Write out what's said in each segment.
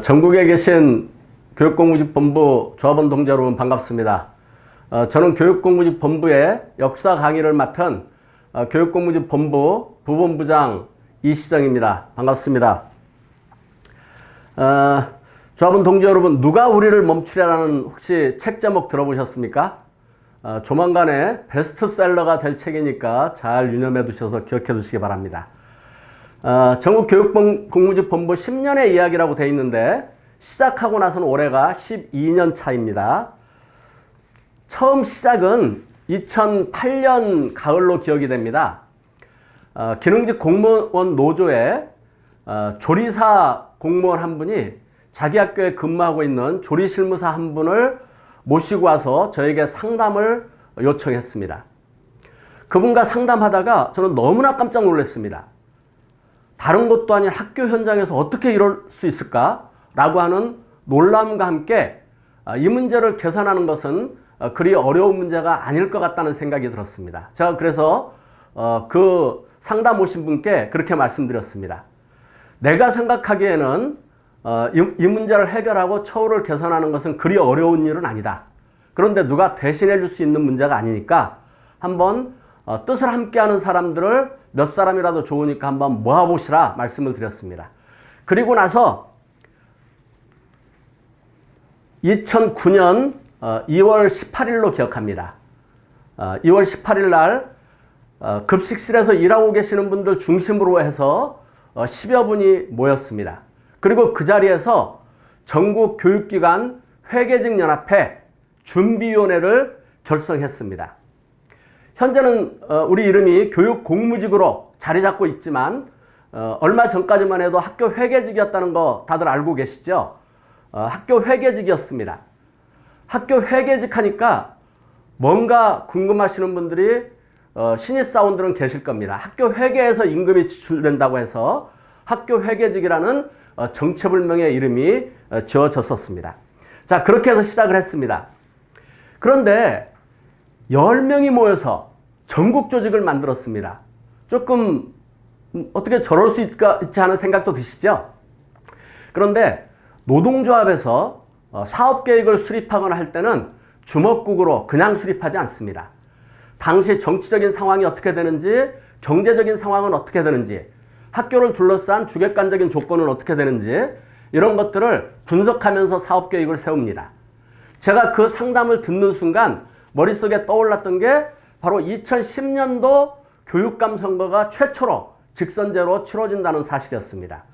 전국에 계신 교육공무집본부 조합원 동지 여러분 반갑습니다. 저는 교육공무집본부의 역사 강의를 맡은 교육공무집본부 부본부장 이시정입니다. 반갑습니다. 조합원 동지 여러분, 누가 우리를 멈추랴라는 혹시 책 제목 들어보셨습니까? 조만간에 베스트셀러가 될 책이니까 잘 유념해 두셔서 기억해 두시기 바랍니다. 전국 교육공무집본부 10년의 이야기라고 되어 있는데 시작하고 나서는 올해가 12년 차입니다. 처음 시작은 2008년 가을로 기억이 됩니다. 기능직 공무원 노조에 조리사 공무원 한 분이 자기 학교에 근무하고 있는 조리실무사 한 분을 모시고 와서 저에게 상담을 요청했습니다. 그분과 상담하다가 저는 너무나 깜짝 놀랐습니다. 다른 것도 아닌 학교 현장에서 어떻게 이럴 수 있을까? 라고 하는 놀람과 함께 이 문제를 개선하는 것은 그리 어려운 문제가 아닐 것 같다는 생각이 들었습니다. 제가 그래서 그 상담 오신 분께 그렇게 말씀드렸습니다. 내가 생각하기에는 이 문제를 해결하고 처우를 개선하는 것은 그리 어려운 일은 아니다. 그런데 누가 대신해 줄 수 있는 문제가 아니니까 한번 뜻을 함께하는 사람들을 몇 사람이라도 좋으니까 한번 모아보시라 말씀을 드렸습니다. 그리고 나서 2009년 2월 18일로 기억합니다. 2월 18일 날 급식실에서 일하고 계시는 분들 중심으로 해서 10여 분이 모였습니다. 그리고 그 자리에서 전국 교육기관 회계직 연합회 준비위원회를 결성했습니다. 현재는 우리 이름이 교육공무직으로 자리 잡고 있지만 얼마 전까지만 해도 학교 회계직이었다는 거 다들 알고 계시죠? 학교 회계직이었습니다. 학교 회계직 하니까 뭔가 궁금하시는 분들이 신입사원들은 계실 겁니다. 학교 회계에서 임금이 지출된다고 해서 학교 회계직이라는 정체불명의 이름이 지어졌었습니다. 자, 그렇게 해서 시작을 했습니다. 그런데 10명이 모여서 전국 조직을 만들었습니다. 조금 어떻게 저럴 수 있지 하는 생각도 드시죠? 그런데 노동조합에서 사업계획을 수립하거나 할 때는 주먹국으로 그냥 수립하지 않습니다. 당시 정치적인 상황이 어떻게 되는지, 경제적인 상황은 어떻게 되는지, 학교를 둘러싼 주객관적인 조건은 어떻게 되는지 이런 것들을 분석하면서 사업계획을 세웁니다. 제가 그 상담을 듣는 순간 머릿속에 떠올랐던 게 바로 2010년도 교육감 선거가 최초로 직선제로 치러진다는 사실이었습니다.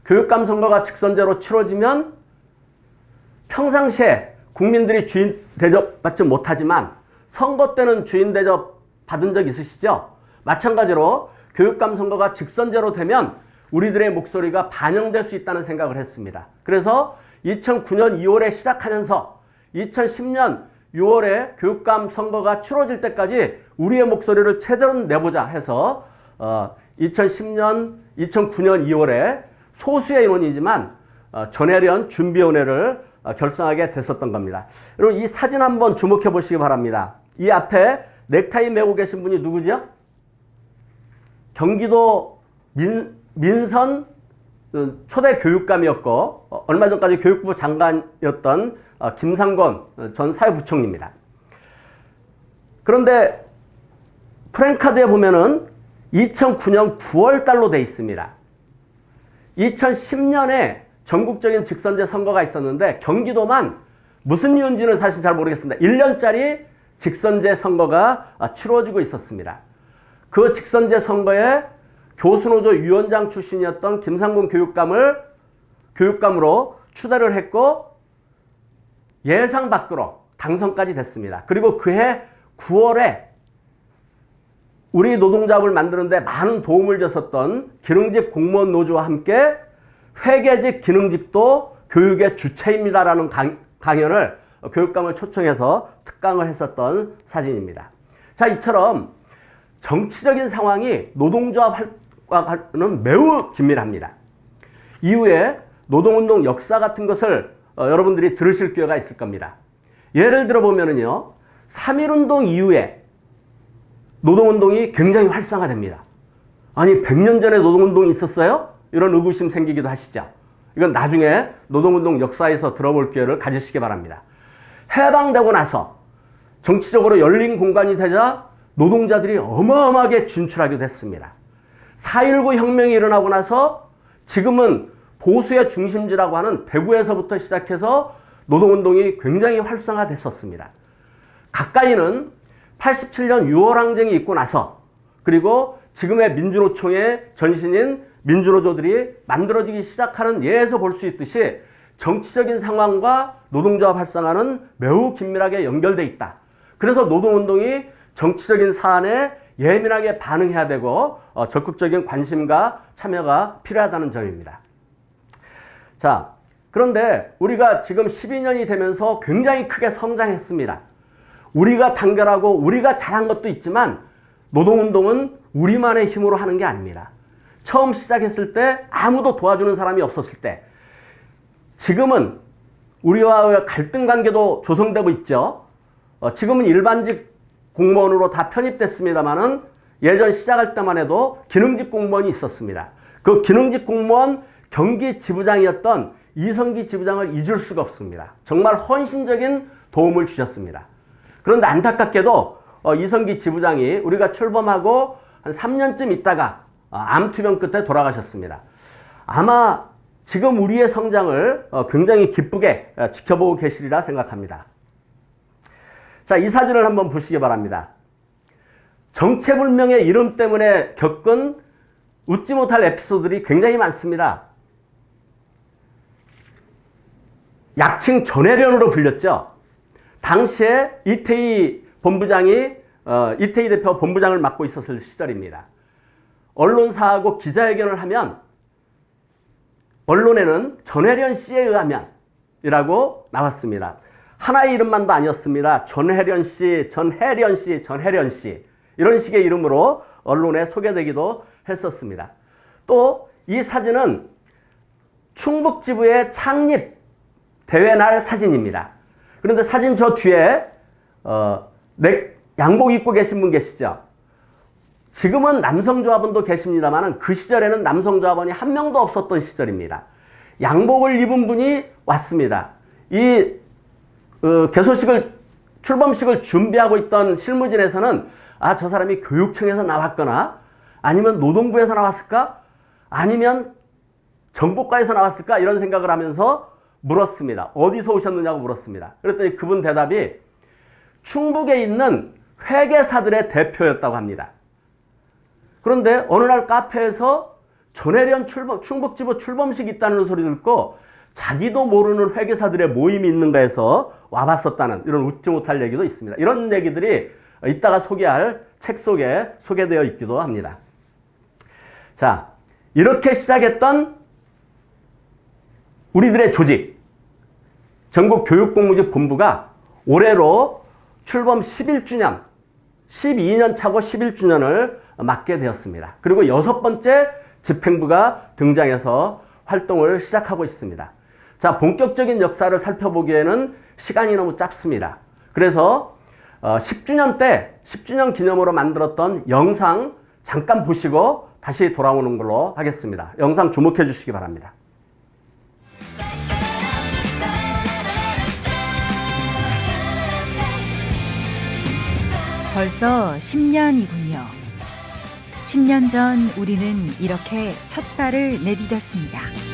교육감 선거가 직선제로 치러지면 평상시에 국민들이 주인 대접받지 못하지만 선거 때는 주인 대접 받은 적 있으시죠? 마찬가지로 교육감 선거가 직선제로 되면 우리들의 목소리가 반영될 수 있다는 생각을 했습니다. 그래서 2009년 2월에 시작하면서 2010년 6월에 교육감 선거가 치러질 때까지 우리의 목소리를 최대로 내보자 해서 2009년 2월에 소수의 인원이지만 전해련 준비위원회를 결성하게 됐었던 겁니다. 여러분, 이 사진 한번 주목해 보시기 바랍니다. 이 앞에 넥타이 메고 계신 분이 누구죠? 경기도 민선 초대 교육감이었고 얼마 전까지 교육부 장관이었던 김상곤 전 사회부총리입니다. 그런데 프랭카드에 보면은 2009년 9월 달로 돼 있습니다. 2010년에 전국적인 직선제 선거가 있었는데 경기도만 무슨 이유인지는 사실 잘 모르겠습니다. 1년짜리 직선제 선거가 치러지고 있었습니다. 그 직선제 선거에 교수노조 위원장 출신이었던 김상곤 교육감으로 추대를 했고 예상 밖으로 당선까지 됐습니다. 그리고 그해 9월에 우리 노동조합을 만드는데 많은 도움을 줬었던 기능직 공무원 노조와 함께 회계직 기능직도 교육의 주체입니다라는 강연을 교육감을 초청해서 특강을 했었던 사진입니다. 자, 이처럼 정치적인 상황이 노동조합과는 매우 긴밀합니다. 이후에 노동운동 역사 같은 것을 여러분들이 들으실 기회가 있을 겁니다. 예를 들어 보면은요, 3.1운동 이후에 노동운동이 굉장히 활성화됩니다. 아니, 100년 전에 노동운동이 있었어요? 이런 의구심 생기기도 하시죠. 이건 나중에 노동운동 역사에서 들어볼 기회를 가지시기 바랍니다. 해방되고 나서 정치적으로 열린 공간이 되자 노동자들이 어마어마하게 진출하게 됐습니다. 4.19 혁명이 일어나고 나서 지금은 보수의 중심지라고 하는 대구에서부터 시작해서 노동운동이 굉장히 활성화됐었습니다. 가까이는 87년 6월 항쟁이 있고 나서 그리고 지금의 민주노총의 전신인 민주노조들이 만들어지기 시작하는 예에서 볼 수 있듯이 정치적인 상황과 노동조합 활성화는 매우 긴밀하게 연결돼 있다. 그래서 노동운동이 정치적인 사안에 예민하게 반응해야 되고 적극적인 관심과 참여가 필요하다는 점입니다. 자, 그런데 우리가 지금 12년이 되면서 굉장히 크게 성장했습니다. 우리가 단결하고 우리가 잘한 것도 있지만 노동운동은 우리만의 힘으로 하는 게 아닙니다. 처음 시작했을 때 아무도 도와주는 사람이 없었을 때 지금은 우리와 갈등 관계도 조성되고 있죠. 지금은 일반직 공무원으로 다 편입됐습니다만은 예전 시작할 때만 해도 기능직 공무원이 있었습니다. 그 기능직 공무원 경기 지부장이었던 이성기 지부장을 잊을 수가 없습니다. 정말 헌신적인 도움을 주셨습니다. 그런데 안타깝게도 이성기 지부장이 우리가 출범하고 한 3년쯤 있다가 암투병 끝에 돌아가셨습니다. 아마 지금 우리의 성장을 굉장히 기쁘게 지켜보고 계시리라 생각합니다. 자, 이 사진을 한번 보시기 바랍니다. 정체불명의 이름 때문에 겪은 웃지 못할 에피소드들이 굉장히 많습니다. 약칭 전해련으로 불렸죠. 당시에 이태희 본부장이 이태희 대표 본부장을 맡고 있었을 시절입니다. 언론사하고 기자회견을 하면 언론에는 전해련 씨에 의하면 이라고 나왔습니다. 하나의 이름만도 아니었습니다. 전해련 씨, 전해련 씨, 전해련 씨 이런 식의 이름으로 언론에 소개되기도 했었습니다. 또 이 사진은 충북지부의 창립 대회 날 사진입니다. 그런데 사진 저 뒤에 양복 입고 계신 분 계시죠? 지금은 남성조합원도 계십니다만 그 시절에는 남성조합원이 한 명도 없었던 시절입니다. 양복을 입은 분이 왔습니다. 이 출범식을 준비하고 있던 실무진에서는 저 사람이 교육청에서 나왔거나 아니면 노동부에서 나왔을까? 아니면 정보과에서 나왔을까? 이런 생각을 하면서 물었습니다. 어디서 오셨느냐고 물었습니다. 그랬더니 그분 대답이 충북에 있는 회계사들의 대표였다고 합니다. 그런데 어느 날 카페에서 전해련 충북지부 출범식이 있다는 소리 듣고 자기도 모르는 회계사들의 모임이 있는가 해서 와봤었다는 이런 웃지 못할 얘기도 있습니다. 이런 얘기들이 이따가 소개할 책 속에 소개되어 있기도 합니다. 자, 이렇게 시작했던 우리들의 조직, 전국교육공무직 본부가 올해로 출범 11주년, 12년 차고 11주년을 맞게 되었습니다. 그리고 6번째 집행부가 등장해서 활동을 시작하고 있습니다. 자, 본격적인 역사를 살펴보기에는 시간이 너무 짧습니다. 그래서 10주년 때 10주년 기념으로 만들었던 영상 잠깐 보시고 다시 돌아오는 걸로 하겠습니다. 영상 주목해 주시기 바랍니다. 벌써 10년이군요. 10년 전 우리는 이렇게 첫 발을 내디뎠습니다.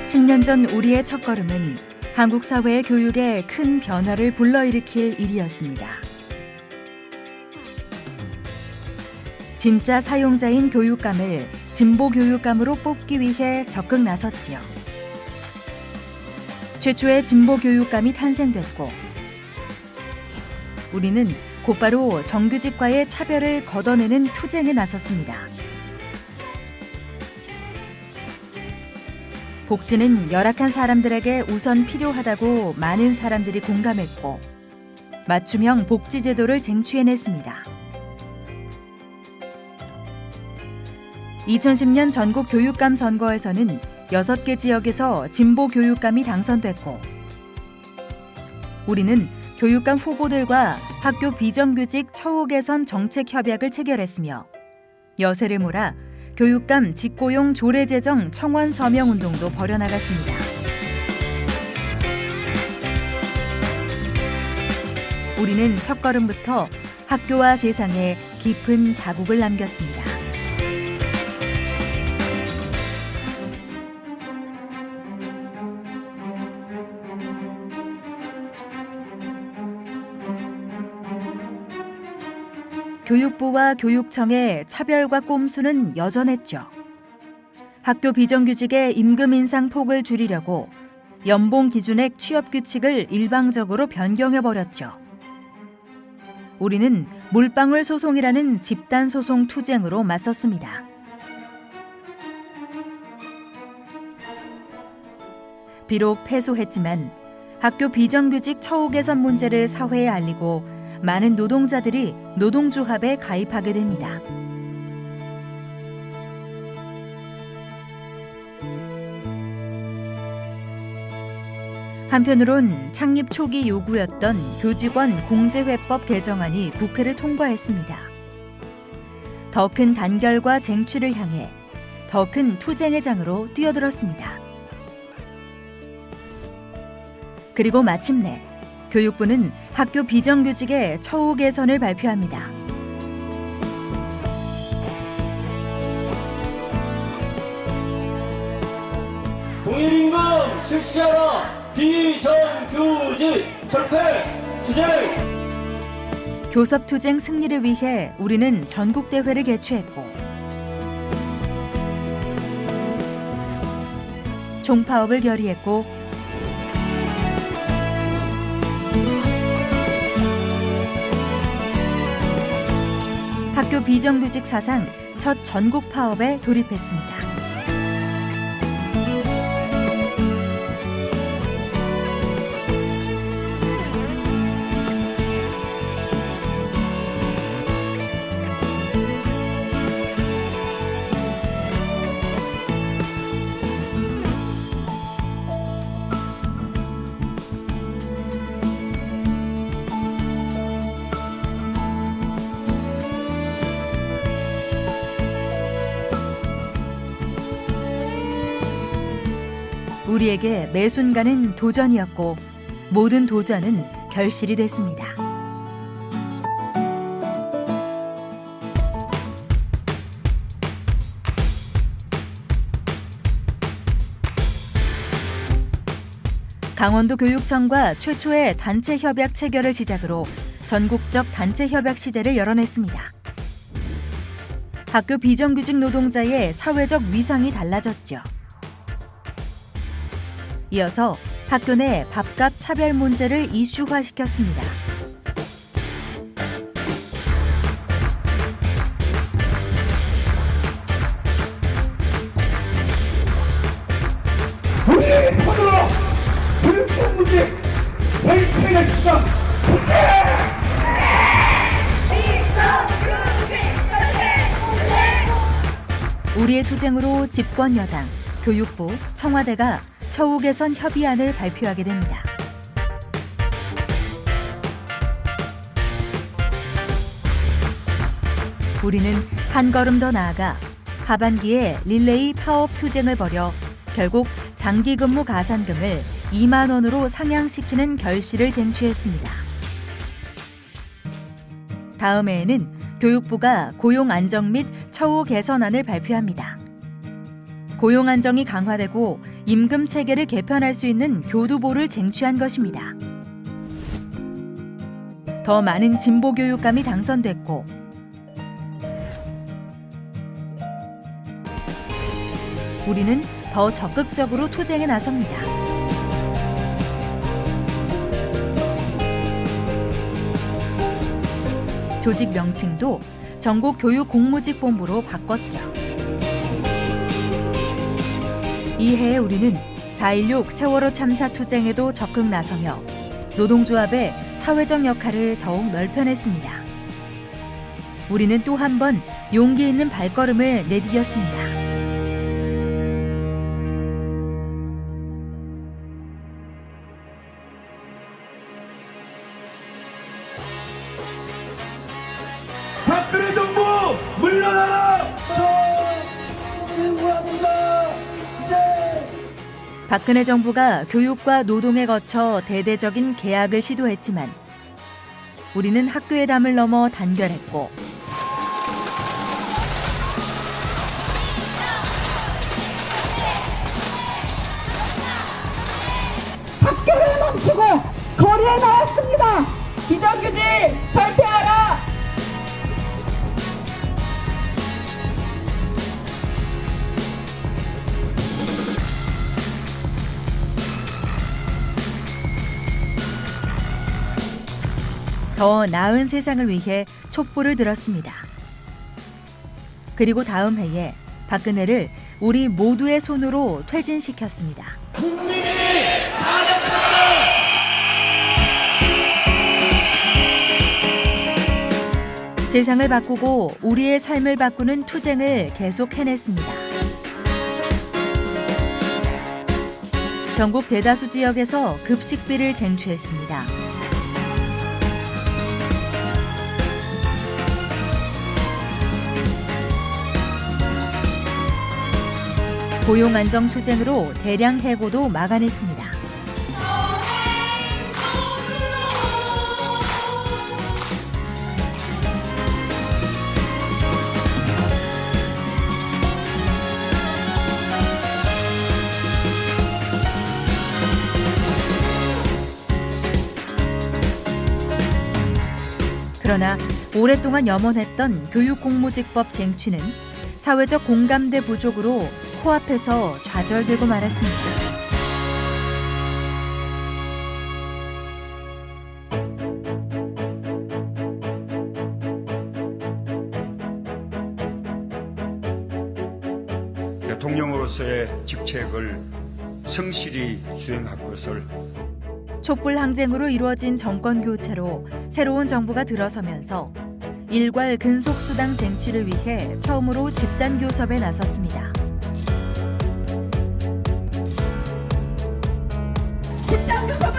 십 년 전 우리의 첫걸음은 한국 사회의 교육에 큰 변화를 불러일으킬 일이었습니다. 진짜 사용자인 교육감을 진보 교육감으로 뽑기 위해 적극 나섰지요. 최초의 진보 교육감이 탄생됐고 우리는 곧바로 정규직과의 차별을 걷어내는 투쟁에 나섰습니다. 복지는 열악한 사람들에게 우선 필요하다고 많은 사람들이 공감했고 맞춤형 복지제도를 쟁취해냈습니다. 2010년 전국 교육감 선거에서는 6개 지역에서 진보 교육감이 당선됐고, 우리는 교육감 후보들과 학교 비정규직 처우 개선 정책 협약을 체결했으며, 여세를 몰아 교육감 직고용 조례 제정 청원 서명 운동도 벌여나갔습니다. 우리는 첫걸음부터 학교와 세상에 깊은 자국을 남겼습니다. 교육부와 교육청의 차별과 꼼수는 여전했죠. 학교 비정규직의 임금 인상 폭을 줄이려고 연봉 기준액 취업 규칙을 일방적으로 변경해버렸죠. 우리는 물방울 소송이라는 집단 소송 투쟁으로 맞섰습니다. 비록 패소했지만 학교 비정규직 처우 개선 문제를 사회에 알리고 많은 노동자들이 노동조합에 가입하게 됩니다. 한편으론 창립 초기 요구였던 교직원 공제회법 개정안이 국회를 통과했습니다. 더 큰 단결과 쟁취를 향해 더 큰 투쟁의 장으로 뛰어들었습니다. 그리고 마침내 교육부는 학교 비정규직의 처우 개선을 발표합니다. 동일임금 실시하라. 비정규직 철폐 투쟁. 교섭투쟁 승리를 위해 우리는 전국대회를 개최했고, 총파업을 결의했고, 학교 비정규직 사상 첫 전국 파업에 돌입했습니다. 우리에게 매 순간은 도전이었고, 모든 도전은 결실이 됐습니다. 강원도 교육청과 최초의 단체 협약 체결을 시작으로 전국적 단체 협약 시대를 열어냈습니다. 학교 비정규직 노동자의 사회적 위상이 달라졌죠. 이어서 학교 내 밥값 차별 문제를 이슈화시켰습니다. 우리의 손으로 불법 문제 해결했다. 우리의 투쟁으로 집권 여당, 교육부, 청와대가 처우 개선 협의안을 발표하게 됩니다. 우리는 한 걸음 더 나아가 하반기에 릴레이 파업 투쟁을 벌여 결국 장기 근무 가산금을 2만 원으로 상향시키는 결실을 쟁취했습니다. 다음 해에는 교육부가 고용 안정 및 처우 개선안을 발표합니다. 고용 안정이 강화되고 임금 체계를 개편할 수 있는 교두보를 쟁취한 것입니다. 더 많은 진보 교육감이 당선됐고, 우리는 더 적극적으로 투쟁에 나섭니다. 조직 명칭도 전국교육공무직본부로 바꿨죠. 이해에 우리는 4.16 세월호 참사 투쟁에도 적극 나서며 노동조합의 사회적 역할을 더욱 넓혀냈습니다. 우리는 또 한 번 용기 있는 발걸음을 내디뎠습니다. 박근혜 정부 물러나라! 박근혜 정부가 교육과 노동에 거쳐 대대적인 개혁을 시도했지만 우리는 학교의 담을 넘어 단결했고 학교를 멈추고 거리에 나왔습니다. 비정규직 철폐하라. 더 나은 세상을 위해 촛불을 들었습니다. 그리고 다음 해에 박근혜를 우리 모두의 손으로 퇴진시켰습니다. 국민이 탄핵한다! 세상을 바꾸고 우리의 삶을 바꾸는 투쟁을 계속 해냈습니다. 전국 대다수 지역에서 급식비를 쟁취했습니다. 고용 안정 투쟁으로 대량 해고도 막아냈습니다. 그러나 오랫동안 염원했던 교육공무직법 쟁취는 사회적 공감대 부족으로 코앞에서 좌절되고 말았습니다. 대통령으로서의 직책을 성실히 수행할 것을 촛불 항쟁으로 이루어진 정권 교체로 새로운 정부가 들어서면서 일괄 근속수당 쟁취를 위해 처음으로 집단 교섭에 나섰습니다. 집단 교섭을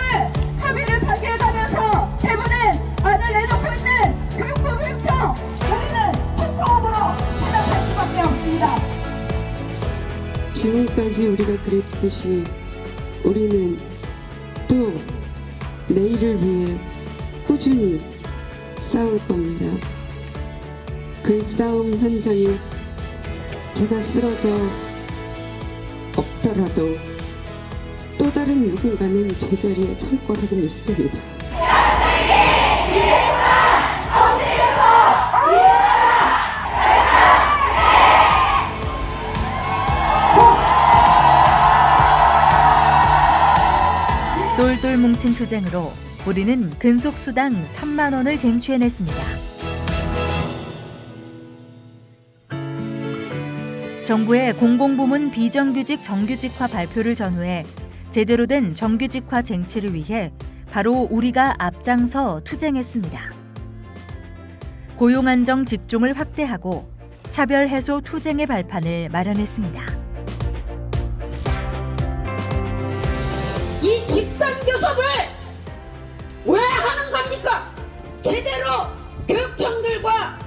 합의를 발견하면서 대부는 안을 내놓고 있는 교육부 교육청 우리는 총파업으로 대답할 수밖에 없습니다. 지금까지 우리가 그랬듯이 우리는 또 내일을 위해 꾸준히 싸울 겁니다. 그 싸움 현장에 제가 쓰러져 없더라도 또 다른 누군가는 제자리에 설 거라고 믿습니다. 똘똘 뭉친 투쟁으로 우리는 근속수당 3만 원을 쟁취해냈습니다. 정부의 공공부문 비정규직 정규직화 발표를 전후해 제대로 된 정규직화 쟁취를 위해 바로 우리가 앞장서 투쟁했습니다. 고용안정 직종을 확대하고 차별 해소 투쟁의 발판을 마련했습니다. 이 집단 교섭을 왜 하는 겁니까? 제대로 교육청들과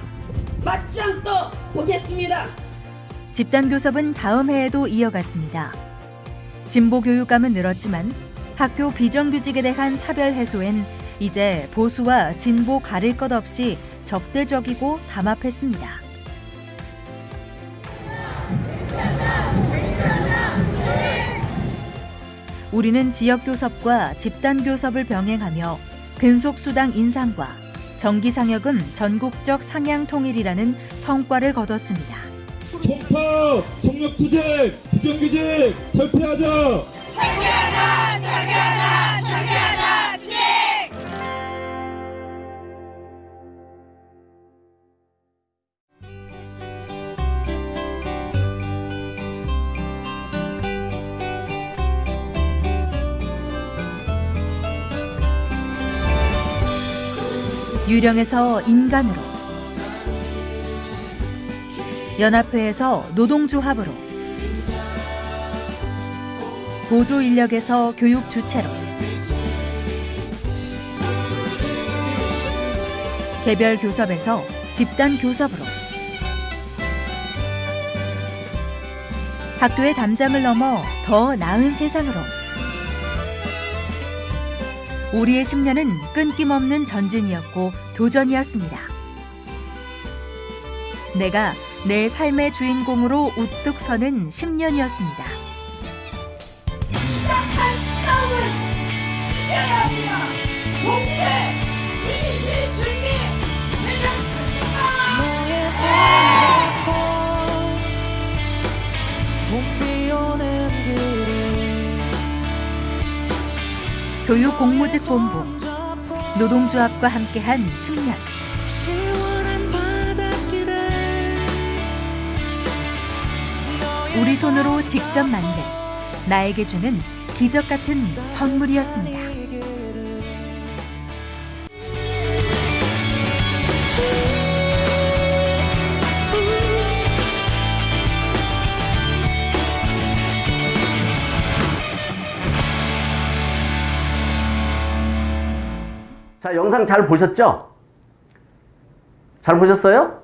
맞짱 떠 보겠습니다. 집단 교섭은 다음 해에도 이어갔습니다. 진보 교육감은 늘었지만 학교 비정규직에 대한 차별 해소엔 이제 보수와 진보 가릴 것 없이 적대적이고 담합했습니다. 우리는 지역 교섭과 집단 교섭을 병행하며 근속수당 인상과 정기상여금 전국적 상향 통일이라는 성과를 거뒀습니다. 총파업, 총력투쟁, 비정규직 철폐하자! 유령에서 인간으로, 연합회에서 노동조합으로, 보조인력에서 교육 주체로, 개별 교섭에서 집단 교섭으로, 학교의 담장을 넘어 더 나은 세상으로. 우리의 10년은 끊김없는 전진이었고 도전이었습니다. 내가 내 삶의 주인공으로 우뚝 서는 10년이었습니다. 시작한 싸움은 이겨야 합니다. 용기를 이기실 준비 되셨습니까? 교육공모직본부, 노동조합과 함께한 10년. 우리 손으로 직접 만든, 나에게 주는 기적 같은 선물이었습니다. 자, 영상 잘 보셨죠? 잘 보셨어요?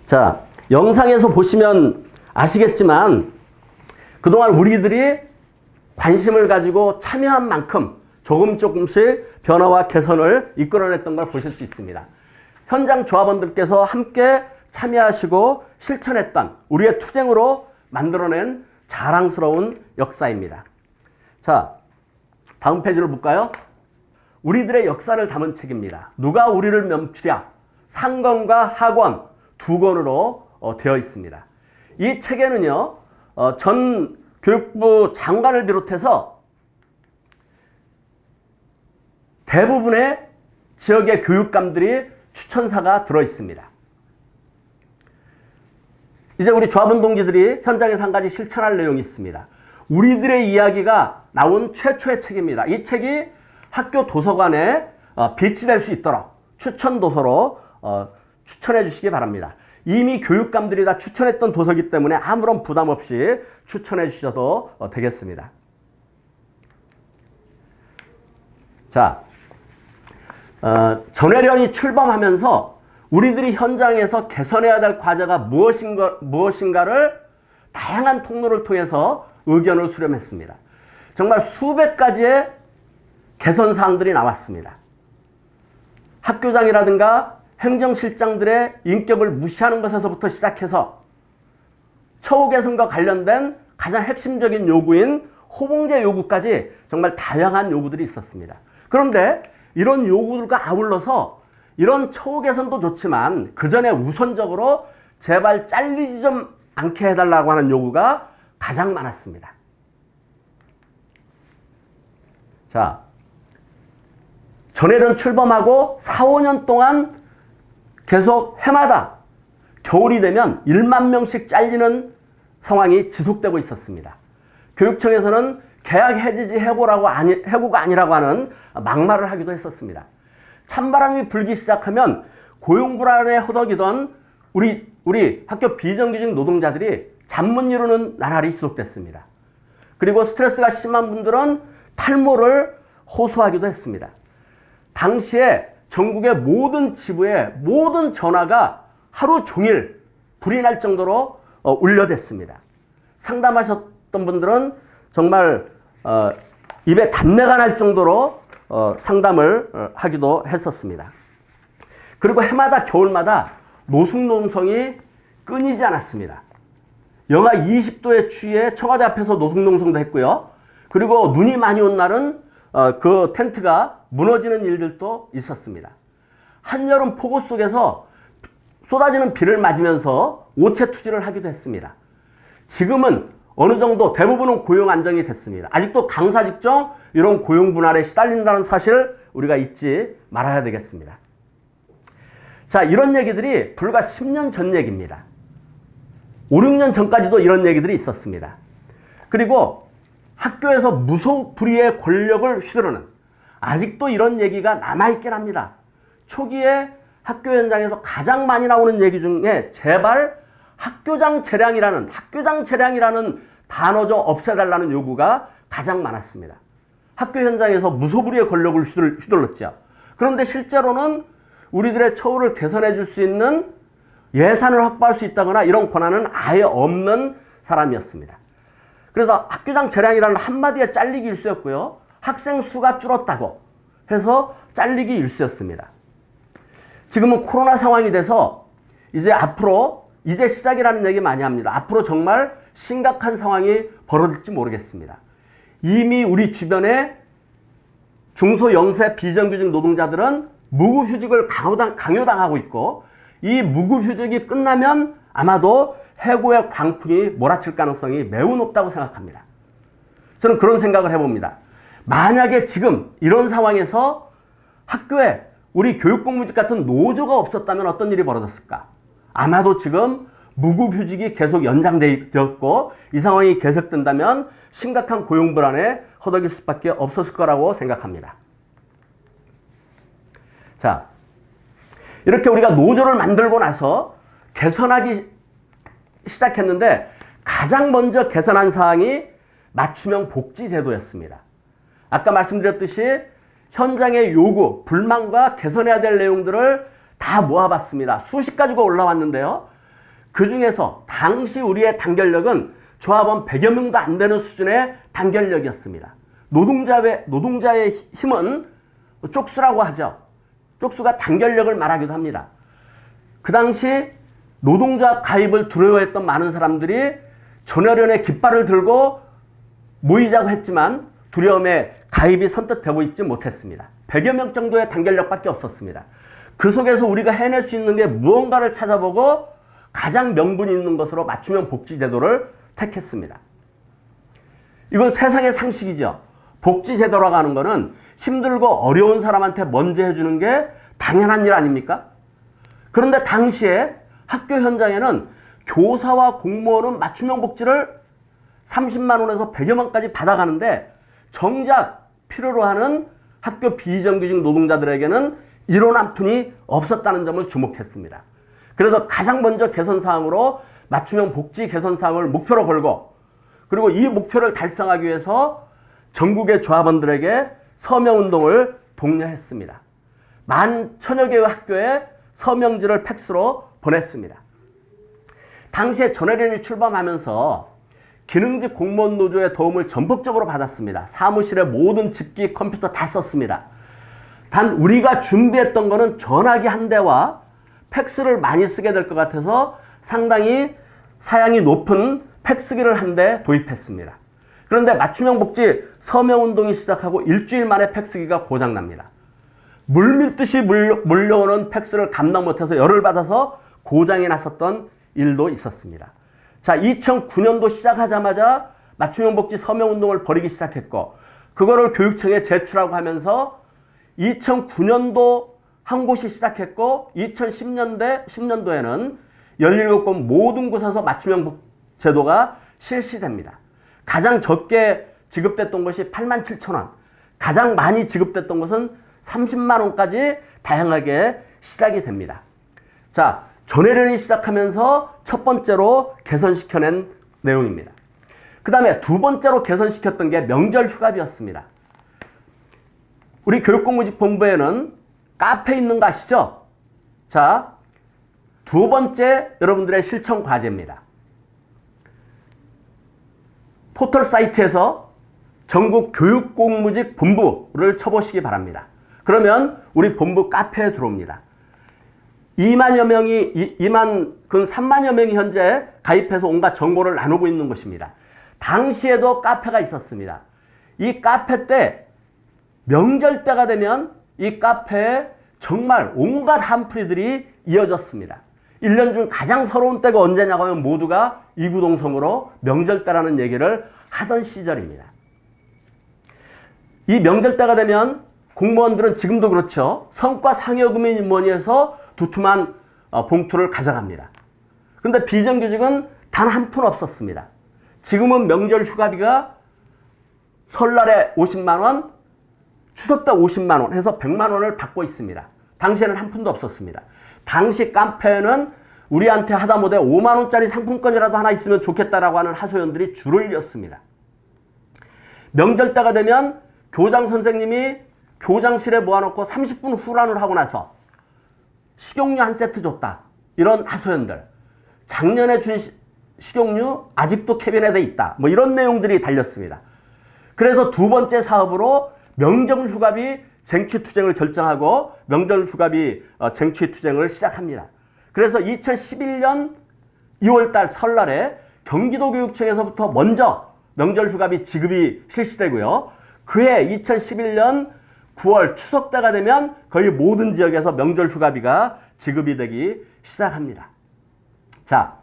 자, 영상에서 보시면 아시겠지만 그동안 우리들이 관심을 가지고 참여한 만큼 조금씩 변화와 개선을 이끌어냈던 걸 보실 수 있습니다. 현장 조합원들께서 함께 참여하시고 실천했던 우리의 투쟁으로 만들어낸 자랑스러운 역사입니다. 자, 다음 페이지를 볼까요? 우리들의 역사를 담은 책입니다. 누가 우리를 멈추랴, 상권과 하권 두 권으로 되어 있습니다. 이 책에는요, 전 교육부 장관을 비롯해서 대부분의 지역의 교육감들이 추천사가 들어 있습니다. 이제 우리 조합원 동지들이 현장에서 한 가지 실천할 내용이 있습니다. 우리들의 이야기가 나온 최초의 책입니다. 이 책이 학교 도서관에 배치될 수 있도록 추천 도서로 추천해 주시기 바랍니다. 이미 교육감들이 다 추천했던 도서이기 때문에 아무런 부담 없이 추천해 주셔도 되겠습니다. 자, 전해련이 출범하면서 우리들이 현장에서 개선해야 될 과제가 무엇인가를 다양한 통로를 통해서 의견을 수렴했습니다. 정말 수백 가지의 개선 사항들이 나왔습니다. 학교장이라든가 행정실장들의 인격을 무시하는 것에서부터 시작해서 처우 개선과 관련된 가장 핵심적인 요구인 호봉제 요구까지 정말 다양한 요구들이 있었습니다. 그런데 이런 요구들과 아울러서 이런 처우 개선도 좋지만 그 전에 우선적으로 제발 잘리지 좀 않게 해달라고 하는 요구가 가장 많았습니다. 자, 전해련 출범하고 4, 5년 동안 계속 해마다 겨울이 되면 1만 명씩 잘리는 상황이 지속되고 있었습니다. 교육청에서는 계약 해지지 해고가 아니라고 하는 막말을 하기도 했었습니다. 찬바람이 불기 시작하면 고용불안에 허덕이던 우리 학교 비정규직 노동자들이 잠 못 이루는 나날이 지속됐습니다. 그리고 스트레스가 심한 분들은 탈모를 호소하기도 했습니다. 당시에 전국의 모든 지부에 모든 전화가 하루 종일 불이 날 정도로 울려댔습니다. 상담하셨던 분들은 정말 입에 단내가 날 정도로 상담을 하기도 했었습니다. 그리고 해마다 겨울마다 노숙농성이 끊이지 않았습니다. 영하 20도의 추위에 청와대 앞에서 노숙농성도 했고요. 그리고 눈이 많이 온 날은 그 텐트가 무너지는 일들도 있었습니다. 한여름 폭우 속에서 쏟아지는 비를 맞으면서 오체투지를 하기도 했습니다. 지금은 어느 정도 대부분은 고용 안정이 됐습니다. 아직도 강사 직종 이런 고용 분할에 시달린다는 사실을 우리가 잊지 말아야 되겠습니다. 자, 이런 얘기들이 불과 10년 전 얘기입니다. 5, 6년 전까지도 이런 얘기들이 있었습니다. 그리고 학교에서 무소불위의 권력을 휘두르는 아직도 이런 얘기가 남아있긴 합니다. 초기에 학교 현장에서 가장 많이 나오는 얘기 중에 제발 학교장 재량이라는 단어 좀 없애달라는 요구가 가장 많았습니다. 학교 현장에서 무소불위의 권력을 휘둘렀죠. 그런데 실제로는 우리들의 처우를 개선해 줄 수 있는 예산을 확보할 수 있다거나 이런 권한은 아예 없는 사람이었습니다. 그래서 학교장 재량이라는 한마디에 잘리기 일쑤였고요. 학생 수가 줄었다고 해서 잘리기 일쑤였습니다. 지금은 코로나 상황이 돼서 이제 시작이라는 얘기 많이 합니다. 앞으로 정말 심각한 상황이 벌어질지 모르겠습니다. 이미 우리 주변에 중소영세 비정규직 노동자들은 무급휴직을 강요당하고 있고, 이 무급휴직이 끝나면 아마도 해고의 광풍이 몰아칠 가능성이 매우 높다고 생각합니다. 저는 그런 생각을 해봅니다. 만약에 지금 이런 상황에서 학교에 우리 교육공무직 같은 노조가 없었다면 어떤 일이 벌어졌을까? 아마도 지금 무급휴직이 계속 연장되었고 이 상황이 계속된다면 심각한 고용불안에 허덕일 수밖에 없었을 거라고 생각합니다. 자, 이렇게 우리가 노조를 만들고 나서 개선하기 시작했는데 가장 먼저 개선한 사항이 맞춤형 복지제도였습니다. 아까 말씀드렸듯이 현장의 요구, 불만과 개선해야 될 내용들을 다 모아봤습니다. 수십 가지가 올라왔는데요. 그 중에서 당시 우리의 단결력은 조합원 100여 명도 안 되는 수준의 단결력이었습니다. 노동자의 힘은 쪽수라고 하죠. 쪽수가 단결력을 말하기도 합니다. 그 당시 노동조합 가입을 두려워했던 많은 사람들이 전열연의 깃발을 들고 모이자고 했지만 두려움에 가입이 선뜻되고 있지 못했습니다. 100여 명 정도의 단결력밖에 없었습니다. 그 속에서 우리가 해낼 수 있는 게 무언가를 찾아보고 가장 명분이 있는 것으로 맞춤형 복지제도를 택했습니다. 이건 세상의 상식이죠. 복지제도라고 하는 거는 힘들고 어려운 사람한테 먼저 해주는 게 당연한 일 아닙니까? 그런데 당시에 학교 현장에는 교사와 공무원은 맞춤형 복지를 30만 원에서 100여만 원까지 받아가는데 정작 필요로 하는 학교 비정규직 노동자들에게는 이런 한 푼이 없었다는 점을 주목했습니다. 그래서 가장 먼저 개선사항으로 맞춤형 복지 개선사항을 목표로 걸고, 그리고 이 목표를 달성하기 위해서 전국의 조합원들에게 서명운동을 독려했습니다. 10,000여 개의 학교에 서명지를 팩스로 보냈습니다. 당시에 전혜련이 출범하면서 기능직 공무원 노조의 도움을 전폭적으로 받았습니다. 사무실의 모든 집기 컴퓨터 다 썼습니다. 단 우리가 준비했던 거는 전화기 한 대와 팩스를 많이 쓰게 될 것 같아서 상당히 사양이 높은 팩스기를 한 대 도입했습니다. 그런데 맞춤형 복지 서명운동이 시작하고 일주일 만에 팩스기가 고장납니다. 물밀듯이 몰려오는 팩스를 감당 못해서 열을 받아서 고장이 났었던 일도 있었습니다. 자, 2009년도 시작하자마자 맞춤형 복지 서명운동을 벌이기 시작했고, 그거를 교육청에 제출하고 하면서 2009년도 한 곳이 시작했고 2010년도에는 17곳 모든 곳에서 맞춤형 제도가 실시됩니다. 가장 적게 지급됐던 것이 87,000원, 가장 많이 지급됐던 것은 30만 원까지 다양하게 시작이 됩니다. 자, 전혜련이 시작하면서 첫 번째로 개선시켜낸 내용입니다. 그 다음에 두 번째로 개선시켰던 게 명절 휴가비였습니다. 우리 교육공무직본부에는 카페 있는 거 아시죠? 자, 두 번째 여러분들의 실천 과제입니다. 포털 사이트에서 전국 교육공무직 본부를 쳐보시기 바랍니다. 그러면 우리 본부 카페에 들어옵니다. 2만여 명이, 3만여 명이 현재 가입해서 온갖 정보를 나누고 있는 곳입니다. 당시에도 카페가 있었습니다. 이 카페 때, 명절 때가 되면 이 카페에 정말 온갖 한풀이들이 이어졌습니다. 1년 중 가장 서러운 때가 언제냐고 하면 모두가 이구동성으로 명절 때라는 얘기를 하던 시절입니다. 이 명절 때가 되면 공무원들은 지금도 그렇죠. 성과 상여금이 뭐니 해서 두툼한 봉투를 가져갑니다. 그런데 비정규직은 단 한 푼 없었습니다. 지금은 명절 휴가비가 설날에 50만 원, 추석 때 50만 원 해서 100만 원을 받고 있습니다. 당시에는 한 푼도 없었습니다. 당시 카페에는 우리한테 하다못해 5만 원짜리 상품권이라도 하나 있으면 좋겠다라고 하는 하소연들이 줄을 이었습니다. 명절 때가 되면 교장 선생님이 교장실에 모아놓고 30분 후란을 하고 나서 식용유 한 세트 줬다. 이런 하소연들. 작년에 준 식용유 아직도 캐비넷에 있다. 뭐 이런 내용들이 달렸습니다. 그래서 두 번째 사업으로 명절휴가비 쟁취투쟁을 결정하고 명절휴가비 쟁취투쟁을 시작합니다. 그래서 2011년 2월달 설날에 경기도교육청에서부터 먼저 명절휴가비 지급이 실시되고요. 그해 2011년 9월 추석 때가 되면 거의 모든 지역에서 명절휴가비가 지급이 되기 시작합니다. 자,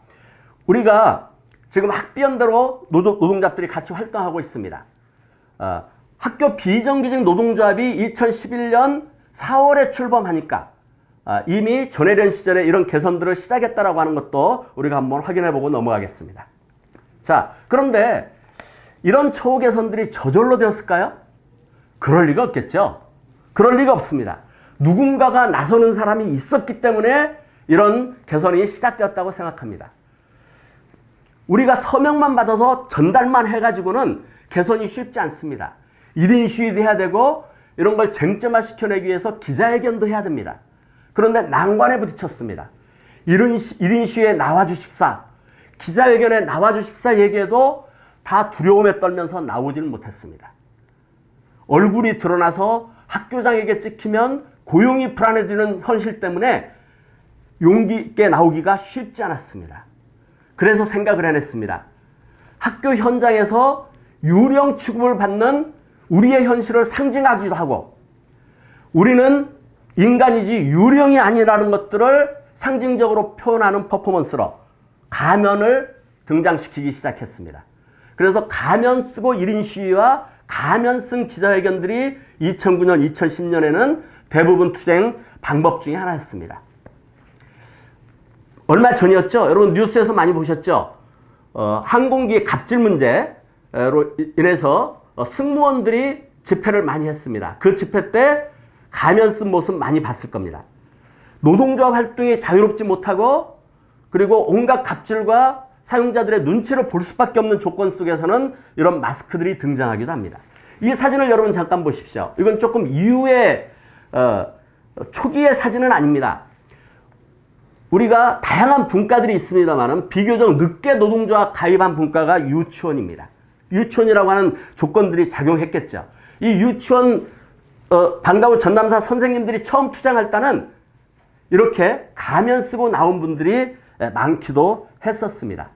우리가 지금 학비연대로 노동자들이 같이 활동하고 있습니다. 학교 비정규직 노동조합이 2011년 4월에 출범하니까 이미 전해련 시절에 이런 개선들을 시작했다라고 하는 것도 우리가 한번 확인해보고 넘어가겠습니다. 자, 그런데 이런 처우 개선들이 저절로 되었을까요? 그럴 리가 없겠죠. 그럴 리가 없습니다. 누군가가 나서는 사람이 있었기 때문에 이런 개선이 시작되었다고 생각합니다. 우리가 서명만 받아서 전달만 해가지고는 개선이 쉽지 않습니다. 1인 시위도 해야 되고 이런 걸 쟁점화 시켜내기 위해서 기자회견도 해야 됩니다. 그런데 난관에 부딪혔습니다. 1인 시위에 나와주십사, 기자회견에 나와주십사 얘기해도 다 두려움에 떨면서 나오지는 못했습니다. 얼굴이 드러나서 학교장에게 찍히면 고용이 불안해지는 현실 때문에 용기 있게 나오기가 쉽지 않았습니다. 그래서 생각을 해냈습니다. 학교 현장에서 유령 취급을 받는 우리의 현실을 상징하기도 하고 우리는 인간이지 유령이 아니라는 것들을 상징적으로 표현하는 퍼포먼스로 가면을 등장시키기 시작했습니다. 그래서 가면 쓰고 1인 시위와 가면 쓴 기자회견들이 2009년, 2010년에는 대부분 투쟁 방법 중에 하나였습니다. 얼마 전이었죠? 여러분 뉴스에서 많이 보셨죠? 항공기 갑질 문제로 인해서 승무원들이 집회를 많이 했습니다. 그 집회 때 가면 쓴 모습 많이 봤을 겁니다. 노동조합 활동이 자유롭지 못하고 그리고 온갖 갑질과 사용자들의 눈치를 볼 수밖에 없는 조건 속에서는 이런 마스크들이 등장하기도 합니다. 이 사진을 여러분 잠깐 보십시오. 이건 조금 이후의 초기의 사진은 아닙니다. 우리가 다양한 분과들이 있습니다만 비교적 늦게 노동조합 가입한 분과가 유치원입니다. 유치원이라고 하는 조건들이 작용했겠죠. 이 유치원 방과후 전담사 선생님들이 처음 투쟁할 때는 이렇게 가면 쓰고 나온 분들이 많기도 했었습니다.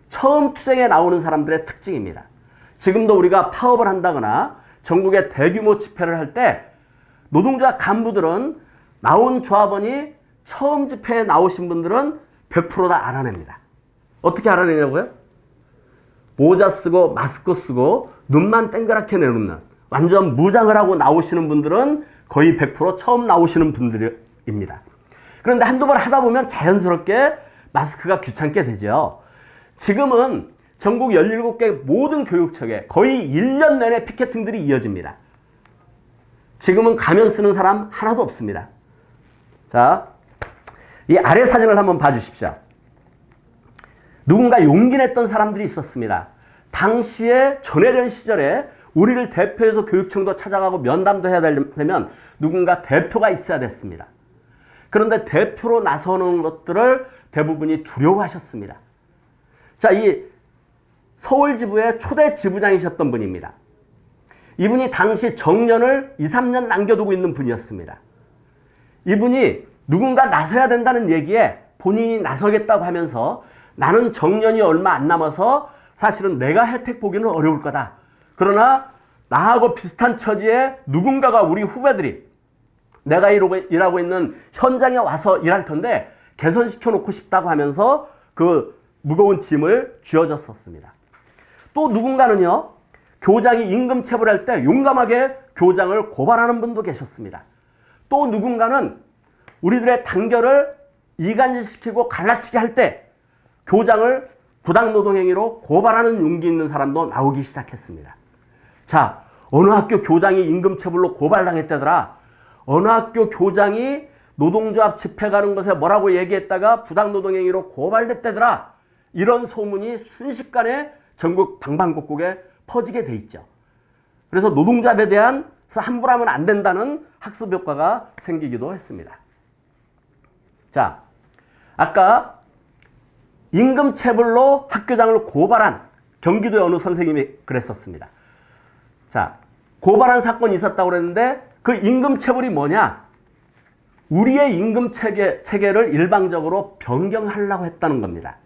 처음 투쟁에 나오는 사람들의 특징입니다. 지금도 우리가 파업을 한다거나 전국의 대규모 집회를 할 때 노동조합 간부들은 나온 조합원이 처음 집회에 나오신 분들은 100% 다 알아냅니다. 어떻게 알아내냐고요? 모자 쓰고 마스크 쓰고 눈만 땡그랗게 내놓는 완전 무장을 하고 나오시는 분들은 거의 100% 처음 나오시는 분들입니다. 그런데 한두 번 하다 보면 자연스럽게 마스크가 귀찮게 되죠. 지금은 전국 17개 모든 교육청에 거의 1년 내내 피켓팅들이 이어집니다. 지금은 가면 쓰는 사람 하나도 없습니다. 자, 이 아래 사진을 한번 봐주십시오. 누군가 용기 냈던 사람들이 있었습니다. 당시에 전해련 시절에 우리를 대표해서 교육청도 찾아가고 면담도 해야 되면 누군가 대표가 있어야 됐습니다. 그런데 대표로 나서는 것들을 대부분이 두려워하셨습니다. 자, 이 서울 지부의 초대 지부장이셨던 분입니다. 이분이 당시 정년을 2, 3년 남겨두고 있는 분이었습니다. 이분이 누군가 나서야 된다는 얘기에 본인이 나서겠다고 하면서 나는 정년이 얼마 안 남아서 사실은 내가 혜택 보기는 어려울 거다. 그러나 나하고 비슷한 처지에 누군가가 우리 후배들이 내가 일하고 있는 현장에 와서 일할 텐데 개선시켜 놓고 싶다고 하면서 그 무거운 짐을 쥐어줬었습니다. 또 누군가는요, 교장이 임금 체불할 때 용감하게 교장을 고발하는 분도 계셨습니다. 또 누군가는 우리들의 단결을 이간질시키고 갈라치게 할 때 교장을 부당노동행위로 고발하는 용기 있는 사람도 나오기 시작했습니다. 자, 어느 학교 교장이 임금체불로 고발당했다더라. 어느 학교 교장이 노동조합 집회 가는 것에 뭐라고 얘기했다가 부당노동행위로 고발됐다더라. 이런 소문이 순식간에 전국 방방곡곡에 퍼지게 돼 있죠. 그래서 노동조합에 대한 함부로 하면 안 된다는 학습 효과가 생기기도 했습니다. 자, 아까 임금체불로 학교장을 고발한 경기도의 어느 선생님이 그랬었습니다. 자, 고발한 사건이 있었다고 그랬는데 그 임금체불이 뭐냐? 우리의 임금 체계를 일방적으로 변경하려고 했다는 겁니다.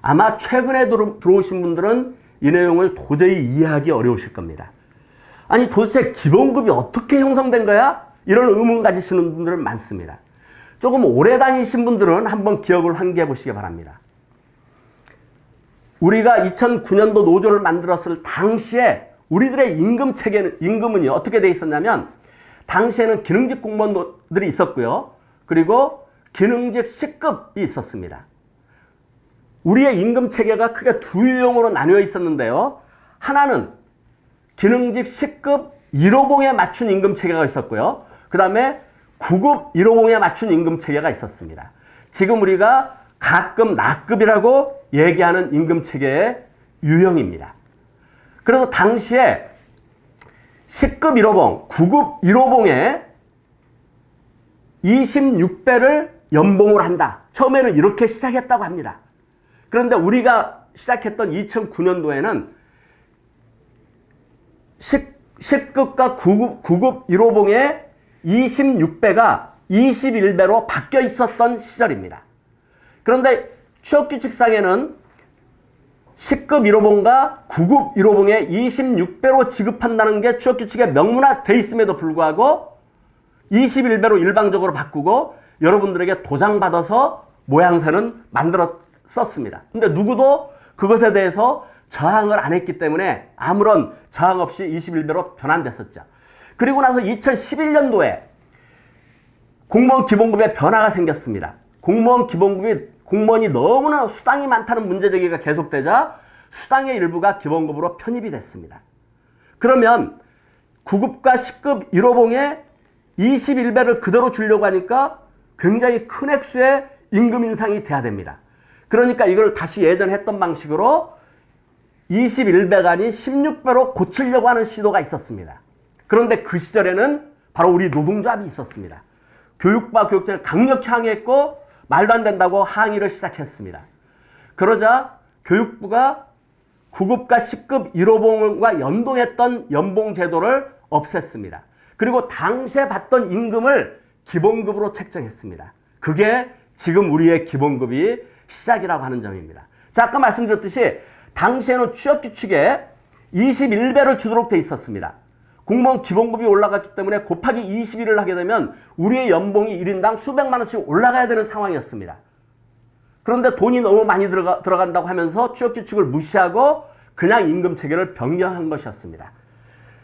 아마 최근에 들어오신 분들은 이 내용을 도저히 이해하기 어려우실 겁니다. 아니 도대체 기본급이 어떻게 형성된 거야? 이런 의문 가지시는 분들은 많습니다. 조금 오래 다니신 분들은 한번 기억을 환기해 보시기 바랍니다. 우리가 2009년도 노조를 만들었을 당시에 우리들의 임금은요, 어떻게 돼 있었냐면, 당시에는 기능직 공무원들이 있었고요. 그리고 기능직 C급이 있었습니다. 우리의 임금 체계가 크게 두 유형으로 나뉘어 있었는데요. 하나는 기능직 C급 1호봉에 맞춘 임금 체계가 있었고요. 그 다음에 9급 1호봉에 맞춘 임금 체계가 있었습니다. 지금 우리가 가끔 나급이라고 얘기하는 임금 체계의 유형입니다. 그래서 당시에 10급 1호봉, 9급 1호봉에 26배를 연봉을 한다. 처음에는 이렇게 시작했다고 합니다. 그런데 우리가 시작했던 2009년도에는 10급과 9급 1호봉의 26배가 21배로 바뀌어 있었던 시절입니다. 그런데 취업규칙상에는 10급 1호봉과 9급 1호봉에 26배로 지급한다는 게 취업규칙에 명문화되어 있음에도 불구하고 21배로 일방적으로 바꾸고 여러분들에게 도장받아서 모양새는 만들었었습니다. 근데 누구도 그것에 대해서 저항을 안 했기 때문에 아무런 저항 없이 21배로 변환됐었죠. 그리고 나서 2011년도에 공무원 기본급에 변화가 생겼습니다. 공무원이 너무나 수당이 많다는 문제제기가 계속되자 수당의 일부가 기본급으로 편입이 됐습니다. 그러면 9급과 10급 1호봉에 21배를 그대로 주려고 하니까 굉장히 큰 액수의 임금 인상이 돼야 됩니다. 그러니까 이걸 다시 예전에 했던 방식으로 21배가 아닌 16배로 고치려고 하는 시도가 있었습니다. 그런데 그 시절에는 바로 우리 노동조합이 있었습니다. 교육부와 교육청을 강력히 항의했고 말도 안 된다고 항의를 시작했습니다. 그러자 교육부가 9급과 10급 1호봉과 연동했던 연봉 제도를 없앴습니다. 그리고 당시에 받던 임금을 기본급으로 책정했습니다. 그게 지금 우리의 기본급이 시작이라고 하는 점입니다. 자, 아까 말씀드렸듯이 당시에는 취업규칙에 21배를 주도록 돼 있었습니다. 공무원 기본급이 올라갔기 때문에 곱하기 21을 하게 되면 우리의 연봉이 1인당 수백만 원씩 올라가야 되는 상황이었습니다. 그런데 돈이 너무 많이 들어간다고 하면서 취업규칙을 무시하고 그냥 임금 체계를 변경한 것이었습니다.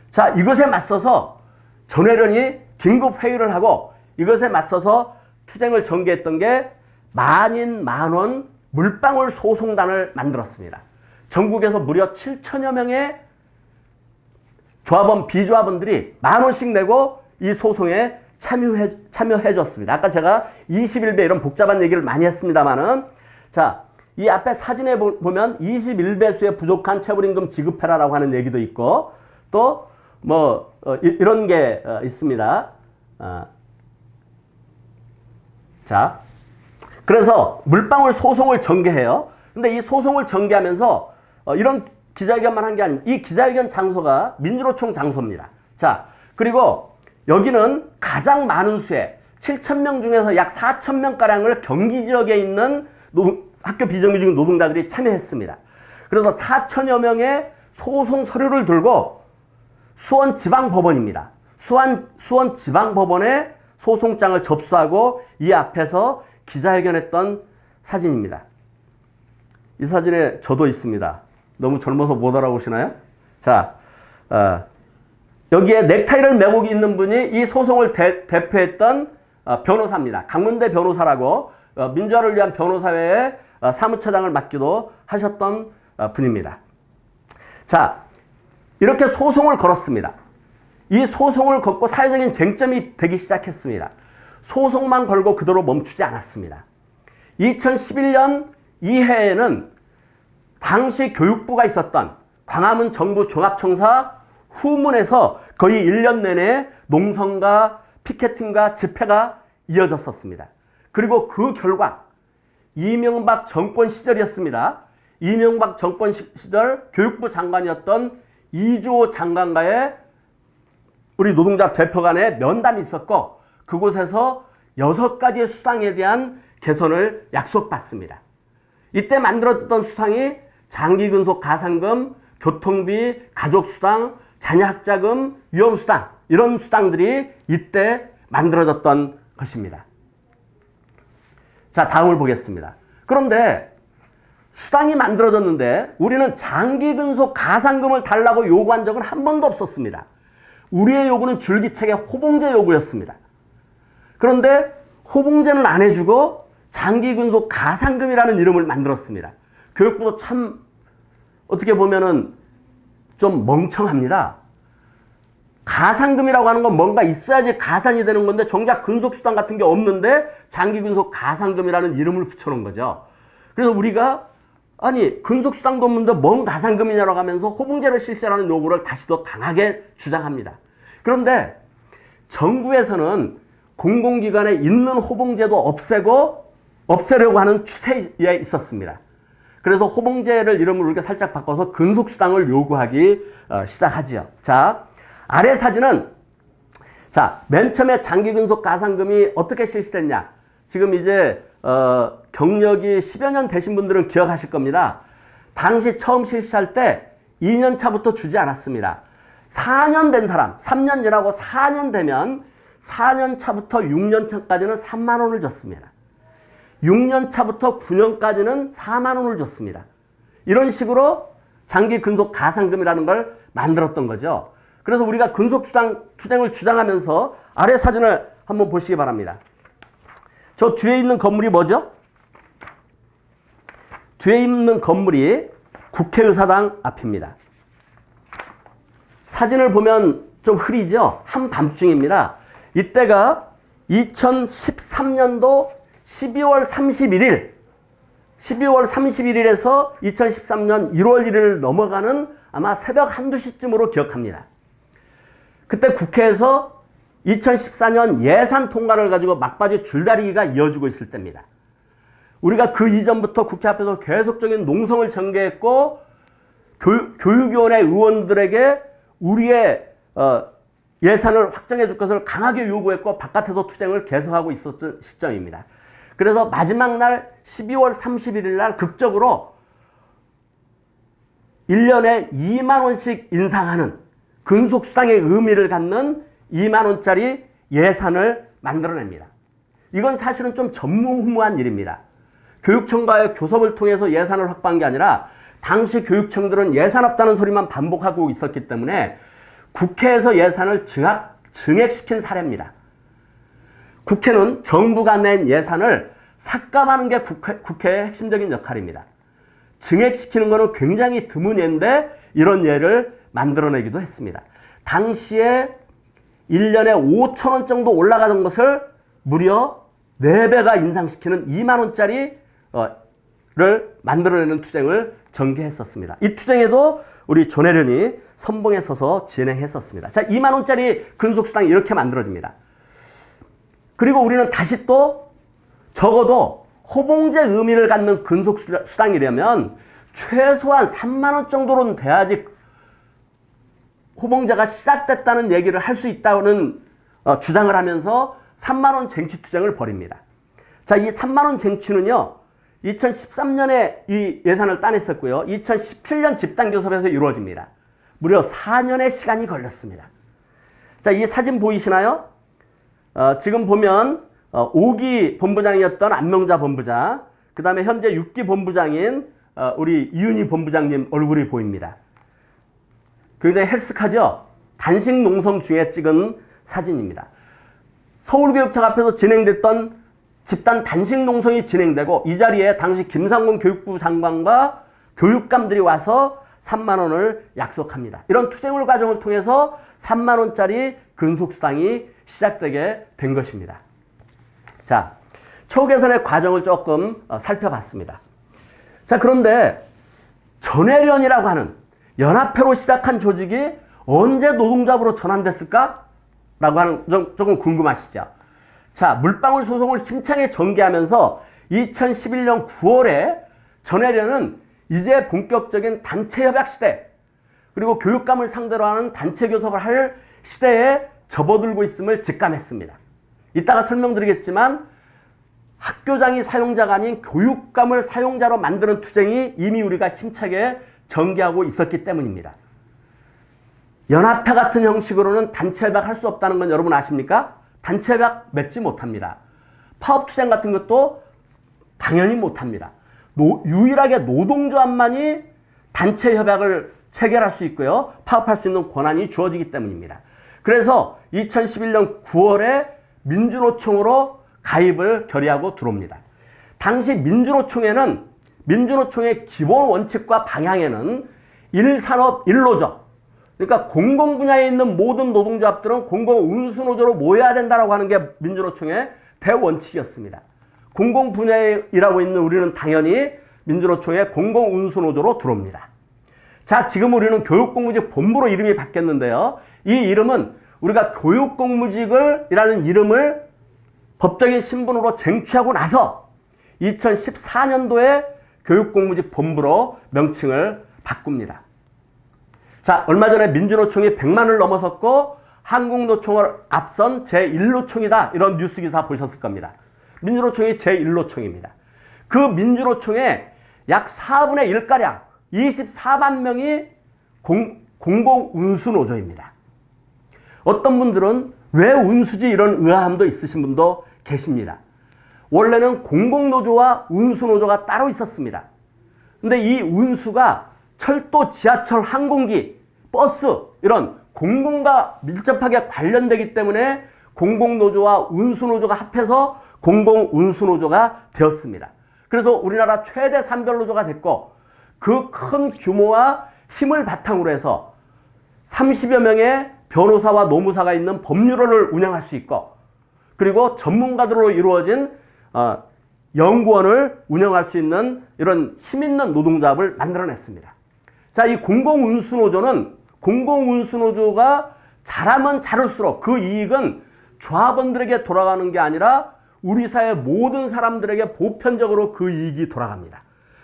자, 이것에 맞서서 전혜련이 긴급 회의를 하고 이것에 맞서서 투쟁을 전개했던 게 만인 만원 물방울 소송단을 만들었습니다. 전국에서 무려 7천여 명의 조합원, 비조합원들이 10,000원씩 내고 이 소송에 참여해 줬습니다. 아까 제가 21배 이런 복잡한 얘기를 많이 했습니다만은, 자, 이 앞에 사진에 보면 21배수의 부족한 체불임금 지급해라라고 하는 얘기도 있고, 또 이런 게 있습니다. 자, 그래서 물방울 소송을 전개해요. 근데 이 소송을 전개하면서 이런 기자회견만 한 게 아닙니다. 이 기자회견 장소가 민주노총 장소입니다. 자, 그리고 여기는 가장 많은 수의 7,000명 중에서 약 4,000명가량을 경기 지역에 있는 학교 비정규직 노동자들이 참여했습니다. 그래서 4,000여 명의 소송 서류를 들고 수원지방법원입니다. 수원지방법원에 소송장을 접수하고 이 앞에서 기자회견했던 사진입니다. 이 사진에 저도 있습니다. 너무 젊어서 못 알아보시나요? 자, 여기에 넥타이를 메고 있는 분이 이 소송을 대표했던 변호사입니다. 강문대 변호사라고 민주화를 위한 변호사회의 사무처장을 맡기도 하셨던 분입니다. 자, 이렇게 소송을 걸었습니다. 이 소송을 걷고 사회적인 쟁점이 되기 시작했습니다. 소송만 걸고 그대로 멈추지 않았습니다. 2011년 이해에는 당시 교육부가 있었던 광화문 정부 종합청사 후문에서 거의 1년 내내 농성과 피켓팅과 집회가 이어졌었습니다. 그리고 그 결과 이명박 정권 시절이었습니다. 이명박 정권 시절 교육부 장관이었던 이주호 장관과의 우리 노동자 대표 간의 면담이 있었고 그곳에서 6가지의 수당에 대한 개선을 약속받습니다. 이때 만들어졌던 수당이 장기근속 가산금, 교통비, 가족수당, 자녀학자금, 위험수당 이런 수당들이 이때 만들어졌던 것입니다. 자, 다음을 보겠습니다. 그런데 수당이 만들어졌는데 우리는 장기근속 가산금을 달라고 요구한 적은 한 번도 없었습니다. 우리의 요구는 줄기차게 호봉제 요구였습니다. 그런데 호봉제는 안 해주고 장기근속 가산금이라는 이름을 만들었습니다. 교육부도 참 어떻게 보면은 좀 멍청합니다. 가산금이라고 하는 건 뭔가 있어야지 가산이 되는 건데 정작 근속수당 같은 게 없는데 장기근속 가산금이라는 이름을 붙여놓은 거죠. 그래서 우리가 아니 근속수당도 없는데 뭔 가산금이냐라고 하면서 호봉제를 실시하라는 요구를 다시 더 강하게 주장합니다. 그런데 정부에서는 공공기관에 있는 호봉제도 없애려고 하는 추세에 있었습니다. 그래서 호봉제를 이름을 우리가 살짝 바꿔서 근속수당을 요구하기 시작하지요. 자, 아래 사진은 자, 맨 처음에 장기근속 가산금이 어떻게 실시됐냐. 지금 이제 경력이 10여 년 되신 분들은 기억하실 겁니다. 당시 처음 실시할 때 2년 차부터 주지 않았습니다. 4년 된 사람, 3년 지나고 4년 되면 4년 차부터 6년 차까지는 3만 원을 줬습니다. 6년 차부터 9년까지는 4만 원을 줬습니다. 이런 식으로 장기 근속 가산금이라는 걸 만들었던 거죠. 그래서 우리가 근속수당 투쟁을 주장하면서 아래 사진을 한번 보시기 바랍니다. 저 뒤에 있는 건물이 뭐죠? 뒤에 있는 건물이 국회의사당 앞입니다. 사진을 보면 좀 흐리죠? 한밤중입니다. 이때가 2013년도 12월 31일에서 2013년 1월 1일을 넘어가는 아마 새벽 1, 2시쯤으로 기억합니다. 그때 국회에서 2014년 예산 통과를 가지고 막바지 줄다리기가 이어지고 있을 때입니다. 우리가 그 이전부터 국회 앞에서 계속적인 농성을 전개했고 교육위원회 의원들에게 우리의 예산을 확정해 줄 것을 강하게 요구했고 바깥에서 투쟁을 계속하고 있었던 시점입니다. 그래서 마지막 날 12월 31일 날 극적으로 1년에 2만 원씩 인상하는 근속수당의 의미를 갖는 2만 원짜리 예산을 만들어냅니다. 이건 사실은 좀 전무후무한 일입니다. 교육청과의 교섭을 통해서 예산을 확보한 게 아니라 당시 교육청들은 예산 없다는 소리만 반복하고 있었기 때문에 국회에서 예산을 증액시킨 사례입니다. 국회는 정부가 낸 예산을 삭감하는 게 국회의 핵심적인 역할입니다. 증액시키는 것은 굉장히 드문 예인데 이런 예를 만들어내기도 했습니다. 당시에 1년에 5천 원 정도 올라가던 것을 무려 4배가 인상시키는 2만 원짜리를 만들어내는 투쟁을 전개했었습니다. 이 투쟁에도 우리 조내련이 선봉에 서서 진행했었습니다. 자, 2만 원짜리 근속수당이 이렇게 만들어집니다. 그리고 우리는 다시 또 적어도 호봉제 의미를 갖는 근속수당이려면 최소한 3만 원 정도로는 돼야지 호봉제가 시작됐다는 얘기를 할 수 있다는 주장을 하면서 3만 원 쟁취 투쟁을 벌입니다. 자, 이 3만 원 쟁취는요. 2013년에 이 예산을 따냈었고요. 2017년 집단교섭에서 이루어집니다. 무려 4년의 시간이 걸렸습니다. 자, 이 사진 보이시나요? 지금 보면 5기 본부장이었던 안명자 본부장, 그 다음에 현재 6기 본부장인 우리 이윤희 본부장님 얼굴이 보입니다. 굉장히 헬스카죠? 단식 농성 중에 찍은 사진입니다. 서울교육청 앞에서 진행됐던 집단 단식 농성이 진행되고 이 자리에 당시 김상곤 교육부 장관과 교육감들이 와서 3만 원을 약속합니다. 이런 투쟁을 과정을 통해서 3만 원짜리 근속수당이 시작되게 된 것입니다. 자, 처우 개선의 과정을 조금 살펴봤습니다. 자, 그런데 전해련이라고 하는 연합회로 시작한 조직이 언제 노동조합으로 전환됐을까? 라고 하는 조금 궁금하시죠? 자, 물방울 소송을 힘차게 전개하면서 2011년 9월에 전해련은 이제 본격적인 단체 협약 시대, 그리고 교육감을 상대로 하는 단체 교섭을 할 시대에 접어들고 있음을 직감했습니다. 이따가 설명드리겠지만 학교장이 사용자가 아닌 교육감을 사용자로 만드는 투쟁이 이미 우리가 힘차게 전개하고 있었기 때문입니다. 연합회 같은 형식으로는 단체 협약 할 수 없다는 건 여러분 아십니까? 단체 협약 맺지 못합니다. 파업투쟁 같은 것도 당연히 못합니다. 유일하게 노동조합만이 단체 협약을 체결할 수 있고요. 파업할 수 있는 권한이 주어지기 때문입니다. 그래서 2011년 9월에 민주노총으로 가입을 결의하고 들어옵니다. 당시 민주노총의 기본 원칙과 방향에는 1산업 1노조, 그러니까 공공 분야에 있는 모든 노동조합들은 공공운수노조로 모여야 된다라고 하는 게 민주노총의 대원칙이었습니다. 공공 분야에 일하고 있는 우리는 당연히 민주노총의 공공운수노조로 들어옵니다. 자, 지금 우리는 교육공무직 본부로 이름이 바뀌었는데요. 이 이름은 우리가 교육공무직이라는 이름을 법적인 신분으로 쟁취하고 나서 2014년도에 교육공무직 본부로 명칭을 바꿉니다. 자, 얼마 전에 민주노총이 100만을 넘어섰고 한국노총을 앞선 제1노총이다. 이런 뉴스 기사 보셨을 겁니다. 민주노총이 제1노총입니다. 그 민주노총의 약 4분의 1가량 24만 명이 공공운수노조입니다. 어떤 분들은 왜 운수지 이런 의아함도 있으신 분도 계십니다. 원래는 공공노조와 운수노조가 따로 있었습니다. 근데 이 운수가 철도, 지하철, 항공기, 버스 이런 공공과 밀접하게 관련되기 때문에 공공노조와 운수노조가 합해서 공공운수노조가 되었습니다. 그래서 우리나라 최대 산별노조가 됐고 그 큰 규모와 힘을 바탕으로 해서 30여 명의 변호사와 노무사가 있는 법률원을 운영할 수 있고 그리고 전문가들로 이루어진 연구원을 운영할 수 있는 이런 힘있는 노동조합을 만들어냈습니다. 자, 이 공공운수노조가 잘하면 잘할수록 그 이익은 조합원들에게 돌아가는 게 아니라 우리 사회 모든 사람들에게 보편적으로 그 이익이 돌아갑니다.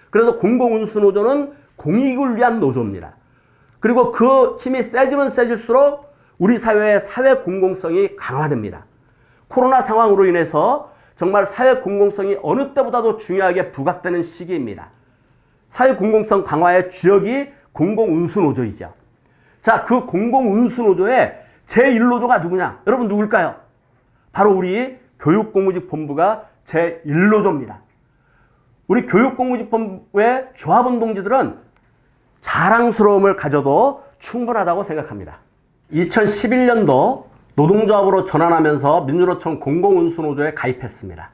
그래서 공공운수노조는 공익을 위한 노조입니다. 그리고 그 힘이 세지면 세질수록 우리 사회의 사회 공공성이 강화됩니다. 코로나 상황으로 인해서 정말 사회 공공성이 어느 때보다도 중요하게 부각되는 시기입니다. 사회 공공성 강화의 주역이 공공운수노조이죠. 자, 그 공공운수노조의 제1노조가 누구냐? 여러분 누굴까요? 바로 우리 교육공무직본부가 제1노조입니다. 우리 교육공무직본부의 조합원 동지들은 자랑스러움을 가져도 충분하다고 생각합니다. 2011년도 노동조합으로 전환하면서 민주노총 공공운수노조에 가입했습니다.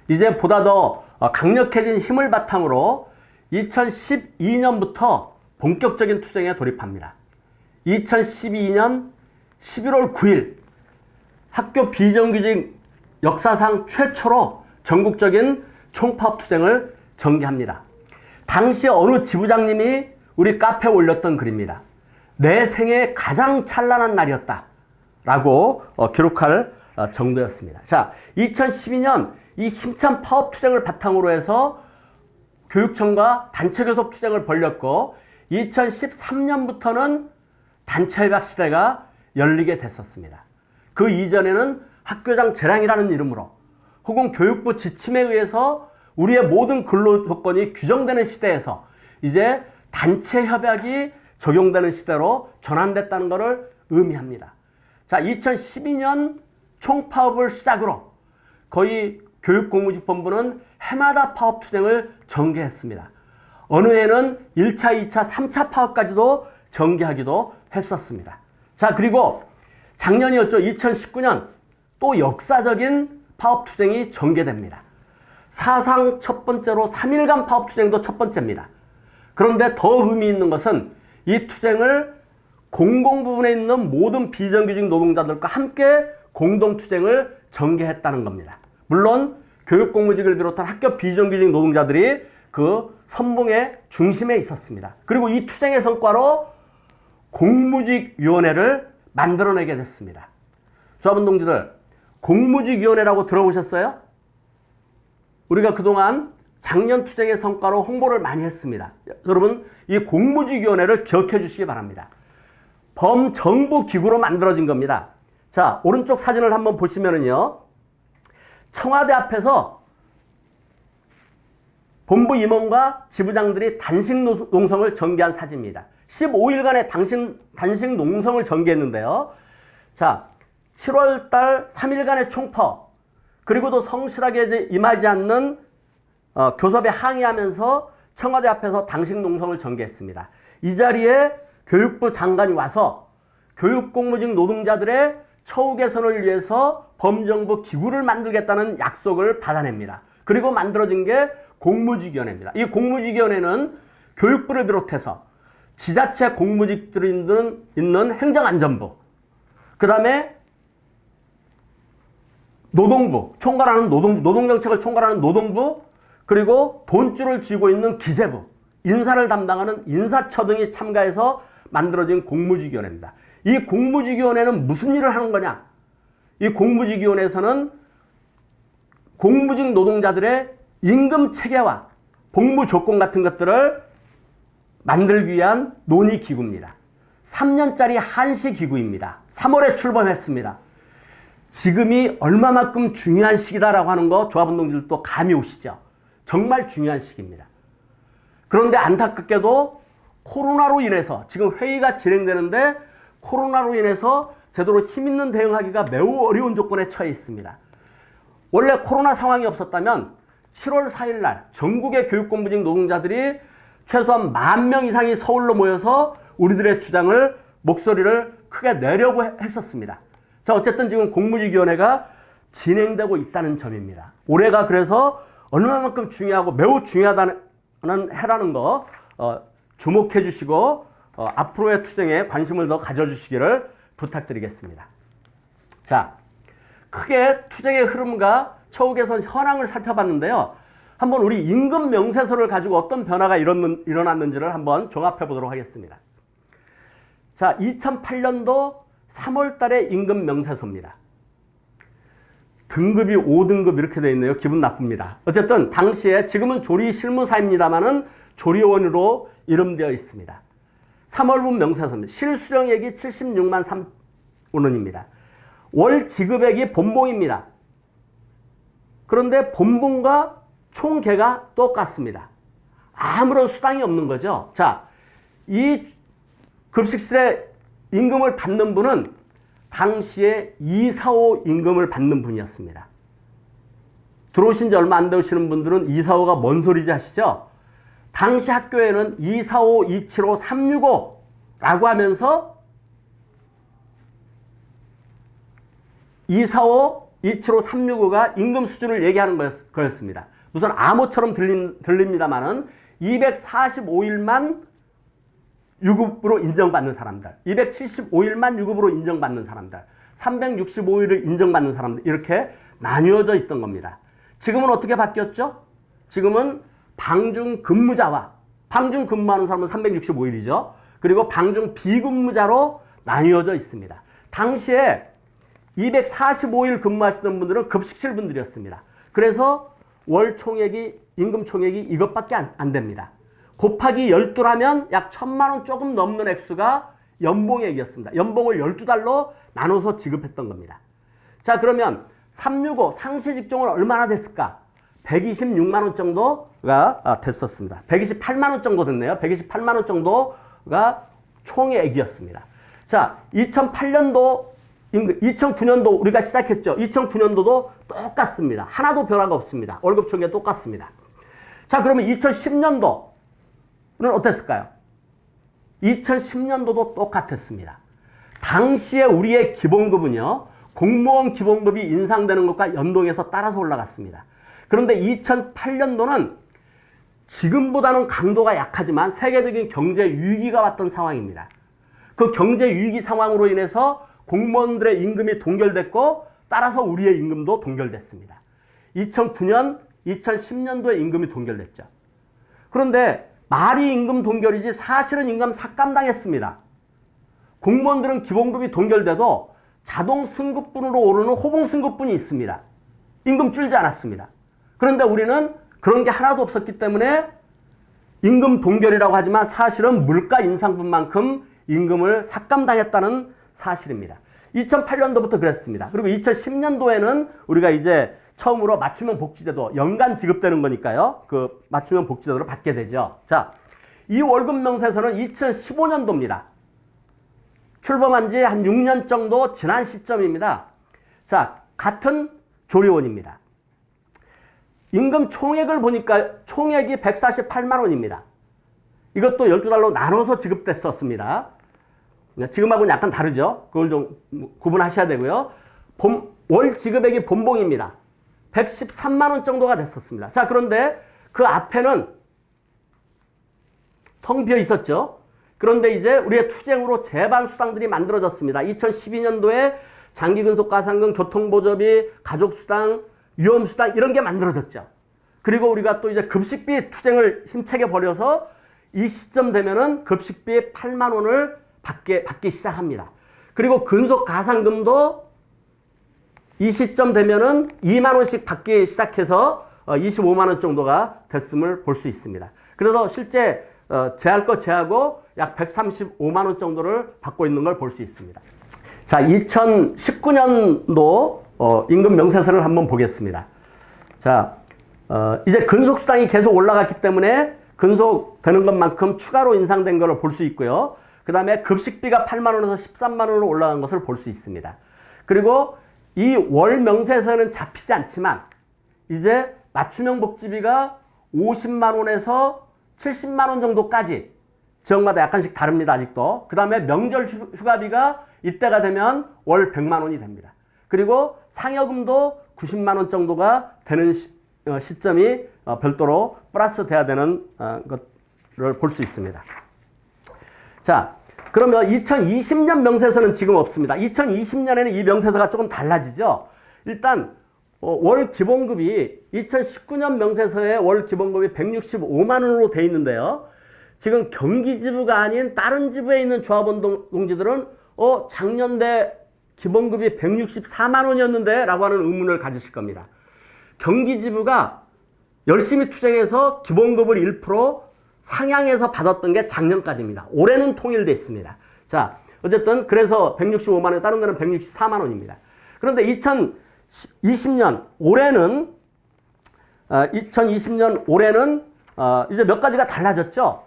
이제 보다 더 강력해진 힘을 바탕으로 2012년부터 본격적인 투쟁에 돌입합니다. 2012년 11월 9일 학교 비정규직 역사상 최초로 전국적인 총파업 투쟁을 전개합니다. 당시 어느 지부장님이 우리 카페에 올렸던 글입니다. 내 생애 가장 찬란한 날이었다 라고 기록할 정도였습니다. 자, 2012년 이 힘찬 파업 투쟁을 바탕으로 해서 교육청과 단체 교섭 투쟁을 벌였고 2013년부터는 단체 협약 시대가 열리게 됐었습니다. 그 이전에는 학교장 재량이라는 이름으로 혹은 교육부 지침에 의해서 우리의 모든 근로 조건이 규정되는 시대에서 이제 단체 협약이 적용되는 시대로 전환됐다는 것을 의미합니다. 자, 2012년 총파업을 시작으로 거의 교육공무직본부는 해마다 파업 투쟁을 전개했습니다. 어느 해는 1차, 2차, 3차 파업까지도 전개하기도 했었습니다. 자, 그리고 작년이었죠. 2019년 또 역사적인 파업 투쟁이 전개됩니다. 사상 첫 번째로 3일간 파업 투쟁도 첫 번째입니다. 그런데 더 의미 있는 것은 이 투쟁을 공공 부분에 있는 모든 비정규직 노동자들과 함께 공동 투쟁을 전개했다는 겁니다. 물론 교육공무직을 비롯한 학교 비정규직 노동자들이 그 선봉의 중심에 있었습니다. 그리고 이 투쟁의 성과로 공무직위원회를 만들어내게 됐습니다. 조합원 동지들, 공무직위원회라고 들어보셨어요? 우리가 그동안 작년 투쟁의 성과로 홍보를 많이 했습니다. 여러분, 이 공무직위원회를 기억해 주시기 바랍니다. 범정부 기구로 만들어진 겁니다. 자, 오른쪽 사진을 한번 보시면은요, 청와대 앞에서 본부 임원과 지부장들이 단식 농성을 전개한 사진입니다. 15일간의 단식 농성을 전개했는데요. 자, 7월달 3일간의 총파, 그리고도 성실하게 임하지 않는 교섭에 항의하면서 청와대 앞에서 단식 농성을 전개했습니다. 이 자리에 교육부 장관이 와서 교육공무직 노동자들의 처우 개선을 위해서 범정부 기구를 만들겠다는 약속을 받아냅니다. 그리고 만들어진 게 공무직위원회입니다. 이 공무직위원회는 교육부를 비롯해서 지자체 공무직들이 있는 행정안전부, 그 다음에 노동부, 총괄하는 노동정책을 총괄하는 노동부, 그리고 돈줄을 쥐고 있는 기재부, 인사를 담당하는 인사처 등이 참가해서 만들어진 공무직위원회입니다. 이 공무직위원회는 무슨 일을 하는 거냐? 이 공무직위원회에서는 공무직 노동자들의 임금 체계와 복무 조건 같은 것들을 만들기 위한 논의기구입니다. 3년짜리 한시기구입니다. 3월에 출범했습니다. 지금이 얼마만큼 중요한 시기다라고 하는 거 조합원 동지들도 감이 오시죠? 정말 중요한 시기입니다. 그런데 안타깝게도 코로나로 인해서 지금 회의가 진행되는데 코로나로 인해서 제대로 힘있는 대응하기가 매우 어려운 조건에 처해 있습니다. 원래 코로나 상황이 없었다면 7월 4일 날 전국의 교육공무직 노동자들이 최소한 10,000명 이상이 서울로 모여서 우리들의 주장을, 목소리를 크게 내려고 했었습니다. 자, 어쨌든 지금 공무직위원회가 진행되고 있다는 점입니다. 올해가 그래서 얼마만큼 중요하고 매우 중요하다는 해라는 거 주목해 주시고 앞으로의 투쟁에 관심을 더 가져주시기를 부탁드리겠습니다. 자, 크게 투쟁의 흐름과 처우 개선 현황을 살펴봤는데요. 한번 우리 임금 명세서를 가지고 어떤 변화가 일어났는지를 한번 종합해 보도록 하겠습니다. 자, 2008년도 3월 달에 임금 명세서입니다. 등급이 5등급 이렇게 되어 있네요. 기분 나쁩니다. 어쨌든 당시에 지금은 조리 실무사입니다만은 조리원으로 이름되어 있습니다. 3월분 명세서입니다. 실수령액이 76만 3원입니다. 월 지급액이 본봉입니다. 그런데 본봉과 총계가 똑같습니다. 아무런 수당이 없는 거죠. 자, 이 급식실에 임금을 받는 분은 당시에 245 임금을 받는 분이었습니다. 들어오신 지 얼마 안 되시는 분들은 245가 뭔 소리지 하시죠? 당시 학교에는 245, 275, 365라고 하면서 245, 275, 365가 임금 수준을 얘기하는 거였습니다. 우선 암호처럼 들립니다만은 245일만 유급으로 인정받는 사람들, 275일만 유급으로 인정받는 사람들, 365일을 인정받는 사람들, 이렇게 나뉘어져 있던 겁니다. 지금은 어떻게 바뀌었죠? 지금은 방중 근무자와 방중 근무하는 사람은 365일이죠. 그리고 방중 비근무자로 나뉘어져 있습니다. 당시에 245일 근무하시던 분들은 급식실 분들이었습니다. 그래서 월 총액이, 임금 총액이 이것밖에 안 됩니다. 곱하기 12라면 약 1,000만 원 조금 넘는 액수가 연봉액이었습니다. 연봉을 12달로 나눠서 지급했던 겁니다. 자, 그러면 365 상시 직종은 얼마나 됐을까? 126만 원 정도가 됐었습니다. 128만 원 정도 됐네요. 128만 원 정도가 총액이었습니다. 자, 2008년도 2009년도 우리가 시작했죠. 2009년도도 똑같습니다. 하나도 변화가 없습니다. 월급 총액 똑같습니다. 자, 그러면 2010년도는 어땠을까요? 2010년도도 똑같았습니다. 당시에 우리의 기본급은요, 공무원 기본급이 인상되는 것과 연동해서 따라서 올라갔습니다. 그런데 2008년도는 지금보다는 강도가 약하지만 세계적인 경제 위기가 왔던 상황입니다. 그 경제 위기 상황으로 인해서 공무원들의 임금이 동결됐고 따라서 우리의 임금도 동결됐습니다. 2009년, 2010년도에 임금이 동결됐죠. 그런데 말이 임금 동결이지 사실은 임금 삭감당했습니다. 공무원들은 기본급이 동결돼도 자동 승급분으로 오르는 호봉 승급분이 있습니다. 임금 줄지 않았습니다. 그런데 우리는 그런 게 하나도 없었기 때문에 임금 동결이라고 하지만 사실은 물가 인상분만큼 임금을 삭감당했다는 사실입니다. 2008년도부터 그랬습니다. 그리고 2010년도에는 우리가 이제 처음으로 맞춤형 복지제도 연간 지급되는 거니까요. 그 맞춤형 복지제도를 받게 되죠. 자, 이 월급 명세서는 2015년도입니다. 출범한 지 한 6년 정도 지난 시점입니다. 자, 같은 조리원입니다. 임금 총액을 보니까 총액이 148만 원입니다. 이것도 12달로 나눠서 지급됐었습니다. 지금하고는 약간 다르죠. 그걸 좀 구분하셔야 되고요. 월 지급액이 본봉입니다. 113만 원 정도가 됐었습니다. 자, 그런데 그 앞에는 텅 비어 있었죠. 그런데 이제 우리의 투쟁으로 제반 수당들이 만들어졌습니다. 2012년도에 장기근속가상금, 교통보조비, 가족수당, 위험수당 이런 게 만들어졌죠. 그리고 우리가 또 이제 급식비 투쟁을 힘차게 벌여서 이 시점 되면은 급식비 8만 원을 받기 시작합니다. 그리고 근속가상금도 이 시점 되면은 2만 원씩 받기 시작해서 25만 원 정도가 됐음을 볼 수 있습니다. 그래서 실제 제할 것 제하고 약 135만 원 정도를 받고 있는 걸 볼 수 있습니다. 자, 2019년도 임금 명세서를 한번 보겠습니다. 자, 이제 근속수당이 계속 올라갔기 때문에 근속되는 것만큼 추가로 인상된 것을 볼 수 있고요. 그 다음에 급식비가 8만 원에서 13만 원으로 올라간 것을 볼 수 있습니다. 그리고 이 월 명세서는 잡히지 않지만 이제 맞춤형 복지비가 50만 원에서 70만 원 정도까지 지역마다 약간씩 다릅니다. 아직도. 그 다음에 명절 휴가비가 이때가 되면 월 100만 원이 됩니다. 그리고 상여금도 90만 원 정도가 되는 시점이 별도로 플러스 돼야 되는 것을 볼 수 있습니다. 자, 그러면 2020년 명세서는 지금 없습니다. 2020년에는 이 명세서가 조금 달라지죠. 일단 월 기본급이 2019년 명세서에 월 기본급이 165만 원으로 돼 있는데요. 지금 경기지부가 아닌 다른 지부에 있는 조합원 동지들은 작년대 기본급이 164만 원이었는데 라고 하는 의문을 가지실 겁니다. 경기지부가 열심히 투쟁해서 기본급을 1% 상향해서 받았던 게 작년까지입니다. 올해는 통일돼 있습니다. 자, 어쨌든 그래서 165만 원, 다른 데는 164만 원입니다. 그런데 2020년 올해는 이제 몇 가지가 달라졌죠.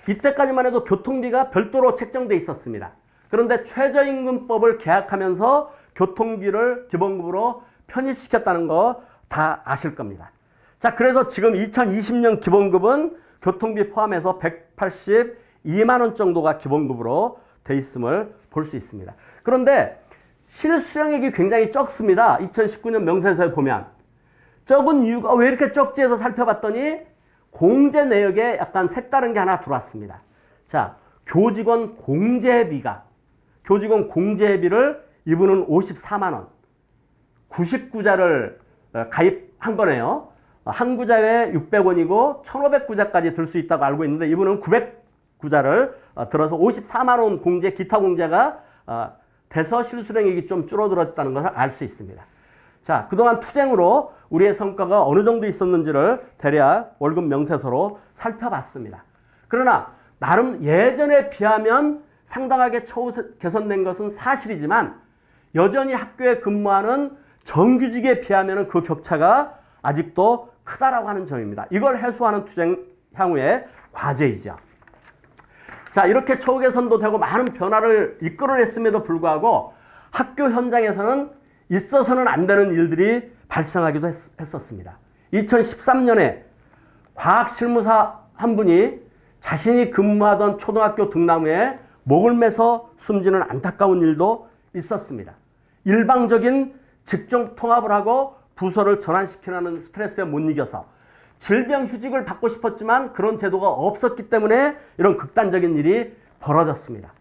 이때까지만 해도 교통비가 별도로 책정돼 있었습니다. 그런데 최저임금법을 개혁하면서 교통비를 기본급으로 편입시켰다는 거 다 아실 겁니다. 자, 그래서 지금 2020년 기본급은 교통비 포함해서 182만 원 정도가 기본급으로 돼 있음을 볼 수 있습니다. 그런데 실수령액이 굉장히 적습니다. 2019년 명세서에 보면. 적은 이유가 왜 이렇게 적지 해서 살펴봤더니 공제 내역에 약간 색다른 게 하나 들어왔습니다. 자, 교직원 공제비를 이분은 54만 원, 99자를 가입한 거네요. 한 구자에 600원이고 1,500구자까지 들 수 있다고 알고 있는데 이분은 900구자를 들어서 54만 원 공제, 기타 공제가 돼서 실수령액이 좀 줄어들었다는 것을 알 수 있습니다. 자, 그동안 투쟁으로 우리의 성과가 어느 정도 있었는지를 대략 월급 명세서로 살펴봤습니다. 그러나 나름 예전에 비하면 상당하게 처우 개선된 것은 사실이지만 여전히 학교에 근무하는 정규직에 비하면 그 격차가 아직도 크다라고 하는 점입니다. 이걸 해소하는 투쟁 향후의 과제이죠. 자, 이렇게 처우 개선도 되고 많은 변화를 이끌어냈음에도 불구하고 학교 현장에서는 있어서는 안 되는 일들이 발생하기도 했었습니다. 2013년에 과학실무사 한 분이 자신이 근무하던 초등학교 등나무에 목을 매서 숨지는 안타까운 일도 있었습니다. 일방적인 직종 통합을 하고 부서를 전환시키라는 스트레스에 못 이겨서 질병휴직을 받고 싶었지만 그런 제도가 없었기 때문에 이런 극단적인 일이 벌어졌습니다.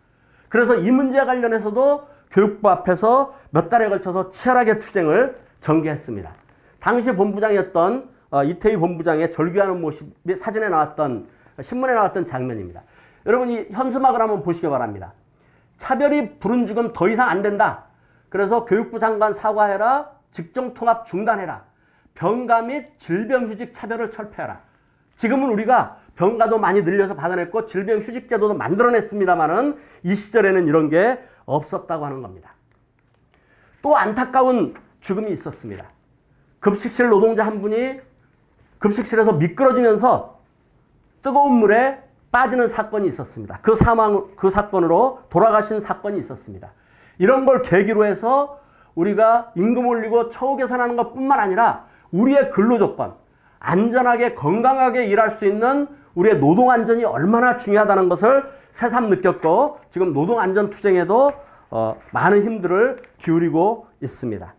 그래서 이 문제와 관련해서도 교육부 앞에서 몇 달에 걸쳐서 치열하게 투쟁을 전개했습니다. 당시 본부장이었던 이태희 본부장의 절규하는 모습이 사진에 나왔던, 신문에 나왔던 장면입니다. 여러분 이 현수막을 한번 보시기 바랍니다. 차별이 부른 죽음 더 이상 안 된다. 그래서 교육부 장관 사과해라. 직종통합 중단해라. 병가 및 질병휴직 차별을 철폐하라. 지금은 우리가 병가도 많이 늘려서 받아냈고 질병휴직제도도 만들어냈습니다만은 이 시절에는 이런 게 없었다고 하는 겁니다. 또 안타까운 죽음이 있었습니다. 급식실 노동자 한 분이 급식실에서 미끄러지면서 뜨거운 물에 빠지는 사건이 있었습니다. 그 사건으로 돌아가신 사건이 있었습니다. 이런 걸 계기로 해서 우리가 임금 올리고 처우 개선하는 것뿐만 아니라 우리의 근로조건, 안전하게 건강하게 일할 수 있는 우리의 노동안전이 얼마나 중요하다는 것을 새삼 느꼈고 지금 노동안전투쟁에도 많은 힘들을 기울이고 있습니다.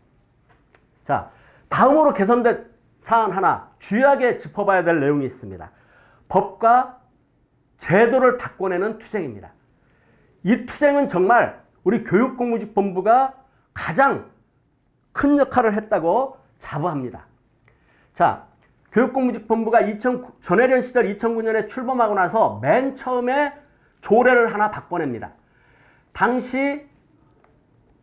자, 다음으로 개선된 사안 하나 주의하게 짚어봐야 될 내용이 있습니다. 법과 제도를 바꿔내는 투쟁입니다. 이 투쟁은 정말 우리 교육공무직본부가 가장 큰 역할을 했다고 자부합니다. 자, 교육공무직본부가 전해련 시절 2009년에 출범하고 나서 맨 처음에 조례를 하나 바꿔냅니다. 당시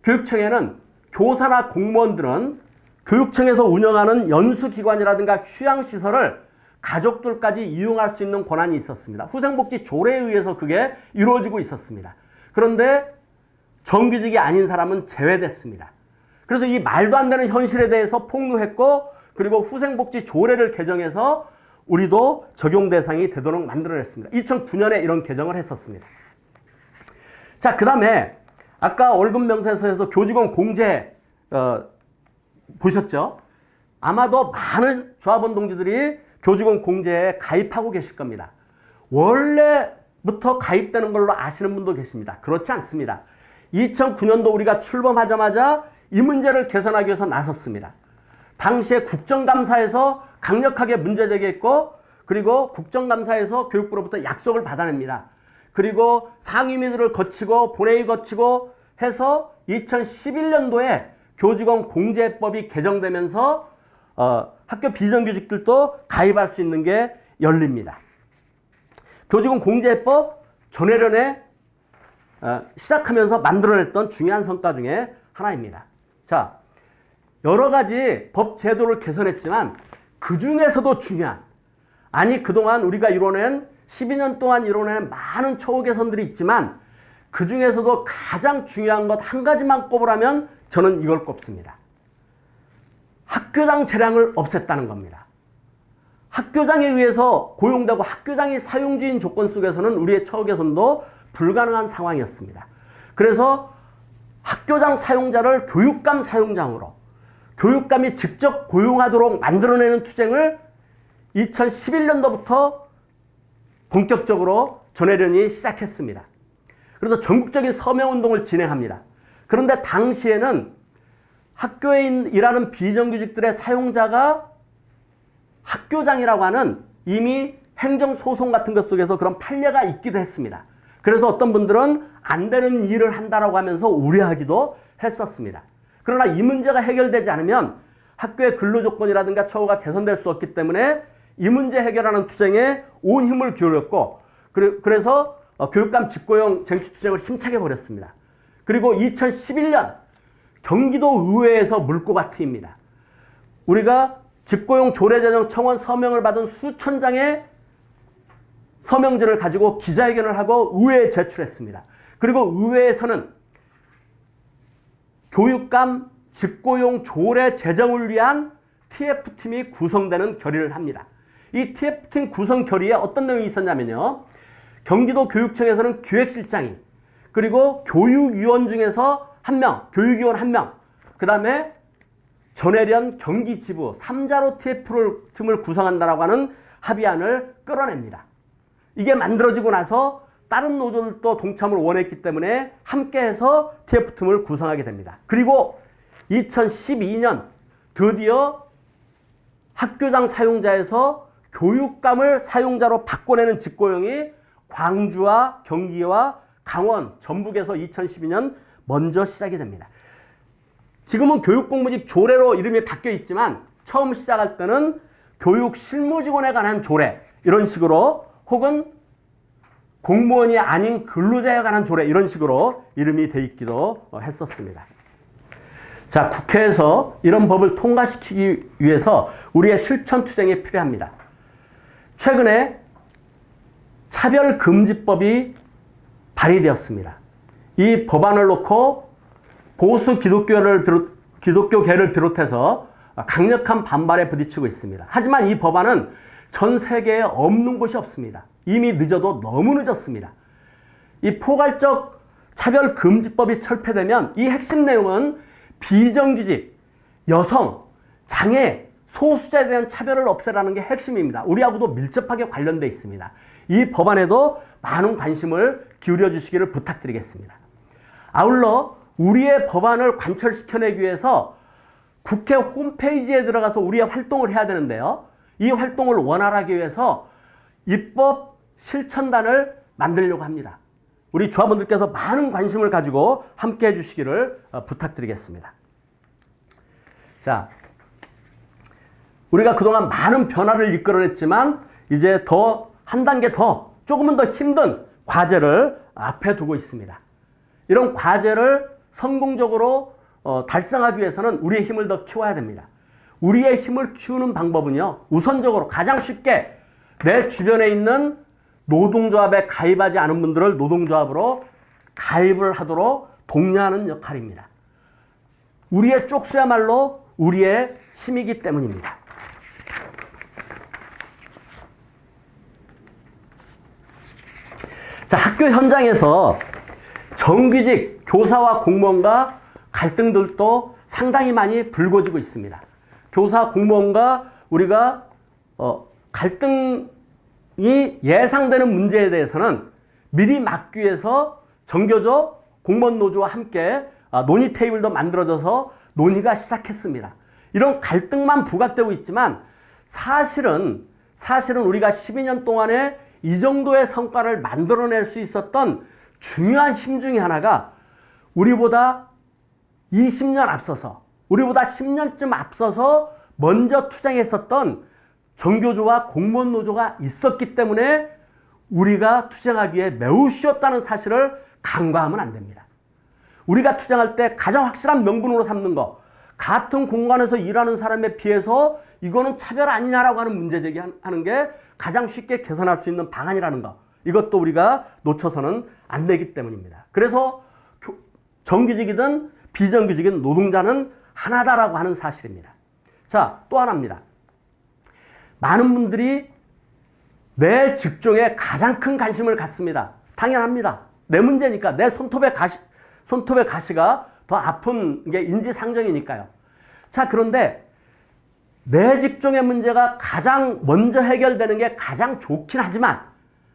교육청에는 교사나 공무원들은 교육청에서 운영하는 연수기관이라든가 휴양시설을 가족들까지 이용할 수 있는 권한이 있었습니다. 후생복지 조례에 의해서 그게 이루어지고 있었습니다. 그런데 정규직이 아닌 사람은 제외됐습니다. 그래서 이 말도 안 되는 현실에 대해서 폭로했고 그리고 후생복지 조례를 개정해서 우리도 적용 대상이 되도록 만들어냈습니다. 2009년에 이런 개정을 했었습니다. 자, 그 다음에 아까 월급명세서에서 교직원 공제 보셨죠? 아마도 많은 조합원 동지들이 교직원 공제에 가입하고 계실 겁니다. 원래부터 가입되는 걸로 아시는 분도 계십니다. 그렇지 않습니다. 2009년도 우리가 출범하자마자 이 문제를 개선하기 위해서 나섰습니다. 당시에 국정감사에서 강력하게 문제 제기했고 그리고 국정감사에서 교육부로부터 약속을 받아냅니다. 그리고 상임위들을 거치고 본회의 거치고 해서 2011년도에 교직원 공제법이 개정되면서 학교 비정규직들도 가입할 수 있는 게 열립니다. 교직원 공제법 전해련에 시작하면서 만들어냈던 중요한 성과 중에 하나입니다. 자, 여러 가지 법 제도를 개선했지만 그 중에서도 중요한, 아니 그동안 우리가 이뤄낸 12년 동안 이뤄낸 많은 처우 개선들이 있지만 그 중에서도 가장 중요한 것 한 가지만 꼽으라면 저는 이걸 꼽습니다. 학교장 재량을 없앴다는 겁니다. 학교장에 의해서 고용되고 학교장이 사용주인 조건 속에서는 우리의 처우 개선도 불가능한 상황이었습니다. 그래서 학교장 사용자를 교육감 사용장으로 교육감이 직접 고용하도록 만들어내는 투쟁을 2011년도부터 본격적으로 전해련이 시작했습니다. 그래서 전국적인 서명운동을 진행합니다. 그런데 당시에는 학교에 일하는 비정규직들의 사용자가 학교장이라고 하는 이미 행정소송 같은 것 속에서 그런 판례가 있기도 했습니다. 그래서 어떤 분들은 안 되는 일을 한다라고 하면서 우려하기도 했었습니다. 그러나 이 문제가 해결되지 않으면 학교의 근로조건이라든가 처우가 개선될 수 없기 때문에 이 문제 해결하는 투쟁에 온 힘을 기울였고 그래서 교육감 직고용 쟁취투쟁을 힘차게 벌였습니다. 그리고 2011년 경기도 의회에서 물꼬가 트입니다. 우리가 직고용 조례 제정 청원 서명을 받은 수천 장의 서명지를 가지고 기자회견을 하고 의회에 제출했습니다. 그리고 의회에서는 교육감 직고용 조례 제정을 위한 TF팀이 구성되는 결의를 합니다. 이 TF팀 구성 결의에 어떤 내용이 있었냐면요. 경기도 교육청에서는 기획실장이 그리고 교육위원 중에서 한 명, 교육위원 한 명, 그 다음에 전해련 경기지부 3자로 TF팀을 구성한다라고 하는 합의안을 끌어냅니다. 이게 만들어지고 나서 다른 노조들도 동참을 원했기 때문에 함께해서 TF팀을 구성하게 됩니다. 그리고 2012년 드디어 학교장 사용자에서 교육감을 사용자로 바꿔내는 직고용이 광주와 경기와 강원, 전북에서 2012년 먼저 시작이 됩니다. 지금은 교육공무직 조례로 이름이 바뀌어 있지만 처음 시작할 때는 교육 실무직원에 관한 조례 이런 식으로 혹은 공무원이 아닌 근로자에 관한 조례 이런 식으로 이름이 돼 있기도 했었습니다. 자, 국회에서 이런 법을 통과시키기 위해서 우리의 실천 투쟁이 필요합니다. 최근에 차별금지법이 발의되었습니다. 이 법안을 놓고 보수 기독교계를 비롯해서 강력한 반발에 부딪히고 있습니다. 하지만 이 법안은 전 세계에 없는 곳이 없습니다. 이미 늦어도 너무 늦었습니다. 이 포괄적 차별금지법이 철폐되면 이 핵심 내용은 비정규직, 여성, 장애, 소수자에 대한 차별을 없애라는 게 핵심입니다. 우리하고도 밀접하게 관련되어 있습니다. 이 법안에도 많은 관심을 기울여 주시기를 부탁드리겠습니다. 아울러 우리의 법안을 관철시켜내기 위해서 국회 홈페이지에 들어가서 우리의 활동을 해야 되는데요. 이 활동을 원활하게 위해서 입법 실천단을 만들려고 합니다. 우리 조합원들께서 많은 관심을 가지고 함께 해주시기를 부탁드리겠습니다. 자, 우리가 그동안 많은 변화를 이끌어냈지만 이제 한 단계 더 조금은 더 힘든 과제를 앞에 두고 있습니다. 이런 과제를 성공적으로 달성하기 위해서는 우리의 힘을 더 키워야 됩니다. 우리의 힘을 키우는 방법은요, 우선적으로 가장 쉽게 내 주변에 있는 노동조합에 가입하지 않은 분들을 노동조합으로 가입을 하도록 독려하는 역할입니다. 우리의 쪽수야말로 우리의 힘이기 때문입니다. 자, 학교 현장에서 정규직 교사와 공무원과 갈등들도 상당히 많이 불거지고 있습니다. 교사, 공무원과 우리가 갈등이 예상되는 문제에 대해서는 미리 막기 위해서 정교조 공무원 노조와 함께 논의 테이블도 만들어져서 논의가 시작했습니다. 이런 갈등만 부각되고 있지만 사실은 우리가 12년 동안에 이 정도의 성과를 만들어낼 수 있었던 중요한 힘 중에 하나가 우리보다 20년 앞서서, 우리보다 10년쯤 앞서서 먼저 투쟁했었던 정교조와 공무원 노조가 있었기 때문에 우리가 투쟁하기에 매우 쉬웠다는 사실을 간과하면 안 됩니다. 우리가 투쟁할 때 가장 확실한 명분으로 삼는 거, 같은 공간에서 일하는 사람에 비해서 이거는 차별 아니냐라고 하는 문제 제기하는 게 가장 쉽게 개선할 수 있는 방안이라는 거, 이것도 우리가 놓쳐서는 안 되기 때문입니다. 그래서 정규직이든 비정규직인 노동자는 하나다라고 하는 사실입니다. 자, 또 하나입니다. 많은 분들이 내 직종에 가장 큰 관심을 갖습니다. 당연합니다. 내 문제니까, 내 손톱의 가시가 더 아픈 게 인지상정이니까요. 자, 그런데 내 직종의 문제가 가장 먼저 해결되는 게 가장 좋긴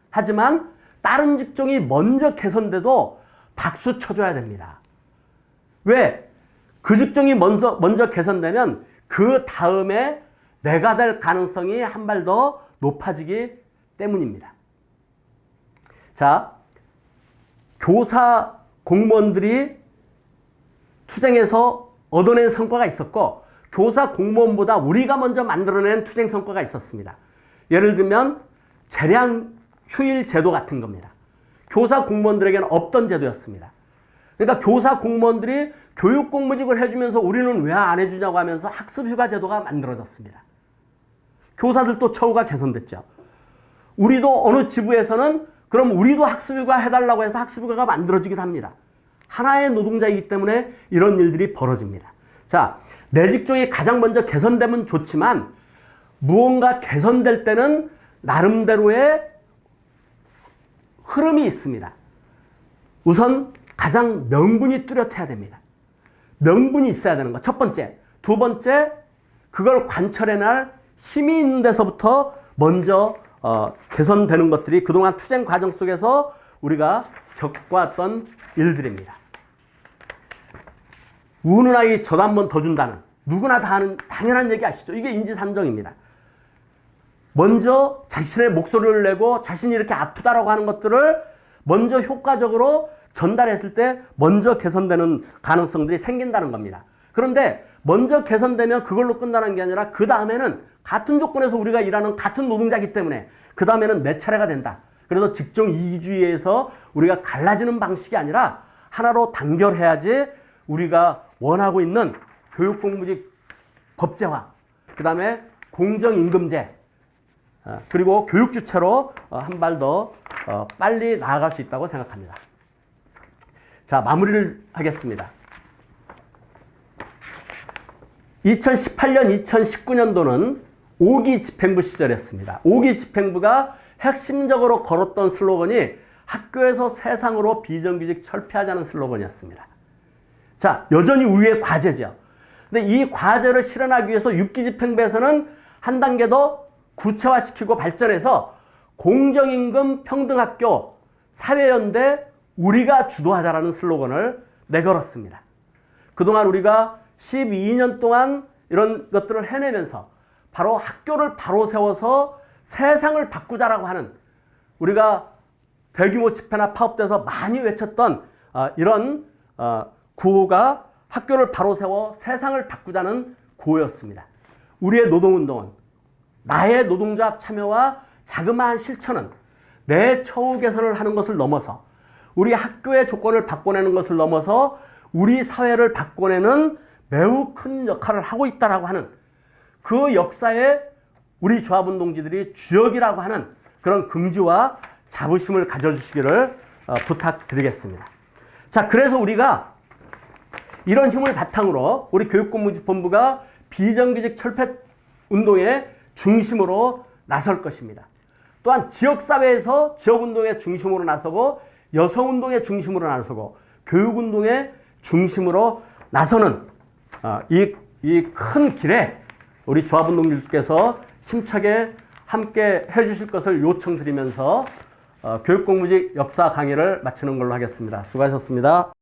하지만 다른 직종이 먼저 개선돼도 박수 쳐줘야 됩니다. 왜? 그 직종이 먼저 개선되면 그 다음에 내가 될 가능성이 한 발 더 높아지기 때문입니다. 자, 교사, 공무원들이 투쟁에서 얻어낸 성과가 있었고, 교사, 공무원보다 우리가 먼저 만들어낸 투쟁 성과가 있었습니다. 예를 들면 재량 휴일 제도 같은 겁니다. 교사, 공무원들에게는 없던 제도였습니다. 그러니까 교사, 공무원들이 교육공무직을 해주면서 우리는 왜 안 해주냐고 하면서 학습휴가 제도가 만들어졌습니다. 교사들도 처우가 개선됐죠. 우리도 어느 지부에서는 그럼 우리도 학습휴가 해달라고 해서 학습휴가가 만들어지기도 합니다. 하나의 노동자이기 때문에 이런 일들이 벌어집니다. 자, 내 직종이 가장 먼저 개선되면 좋지만 무언가 개선될 때는 나름대로의 흐름이 있습니다. 우선 가장 명분이 뚜렷해야 됩니다. 명분이 있어야 되는 거, 첫 번째. 두 번째, 그걸 관철해낼 힘이 있는 데서부터 먼저 개선되는 것들이 그동안 투쟁 과정 속에서 우리가 겪어왔던 일들입니다. 우는 아이 젖 한 번 더 준다는, 누구나 다 하는 당연한 얘기 아시죠? 이게 인지상정입니다. 먼저 자신의 목소리를 내고 자신이 이렇게 아프다라고 하는 것들을 먼저 효과적으로 전달했을 때 먼저 개선되는 가능성들이 생긴다는 겁니다. 그런데 먼저 개선되면 그걸로 끝나는 게 아니라 그 다음에는 같은 조건에서 우리가 일하는 같은 노동자이기 때문에 그 다음에는 내 차례가 된다. 그래서 직종 이기주의에서 우리가 갈라지는 방식이 아니라 하나로 단결해야지 우리가 원하고 있는 교육공무직 법제화, 그 다음에 공정임금제, 그리고 교육주체로 한 발 더 빨리 나아갈 수 있다고 생각합니다. 자, 마무리를 하겠습니다. 2018년, 2019년도는 5기 집행부 시절이었습니다. 5기 집행부가 핵심적으로 걸었던 슬로건이 학교에서 세상으로 비정규직 철폐하자는 슬로건이었습니다. 자, 여전히 우리의 과제죠. 근데 이 과제를 실현하기 위해서 6기 집행부에서는 한 단계 더 구체화시키고 발전해서 공정임금 평등학교 사회연대 우리가 주도하자라는 슬로건을 내걸었습니다. 그동안 우리가 12년 동안 이런 것들을 해내면서 바로 학교를 바로 세워서 세상을 바꾸자라고 하는, 우리가 대규모 집회나 파업돼서 많이 외쳤던 이런 구호가 학교를 바로 세워 세상을 바꾸자는 구호였습니다. 우리의 노동운동은, 나의 노동자 참여와 자그마한 실천은 내 처우 개선을 하는 것을 넘어서, 우리 학교의 조건을 바꿔내는 것을 넘어서 우리 사회를 바꿔내는 매우 큰 역할을 하고 있다라고 하는, 그 역사에 우리 조합운동지들이 주역이라고 하는 그런 긍지와 자부심을 가져주시기를 부탁드리겠습니다. 자, 그래서 우리가 이런 힘을 바탕으로 우리 교육공무집본부가 비정규직 철폐 운동의 중심으로 나설 것입니다. 또한 지역사회에서 지역운동의 중심으로 나서고, 여성운동의 중심으로 나서고, 교육운동의 중심으로 나서는 이 큰 길에 우리 조합운동들께서 힘차게 함께 해주실 것을 요청드리면서 교육공무직 역사 강의를 마치는 걸로 하겠습니다. 수고하셨습니다.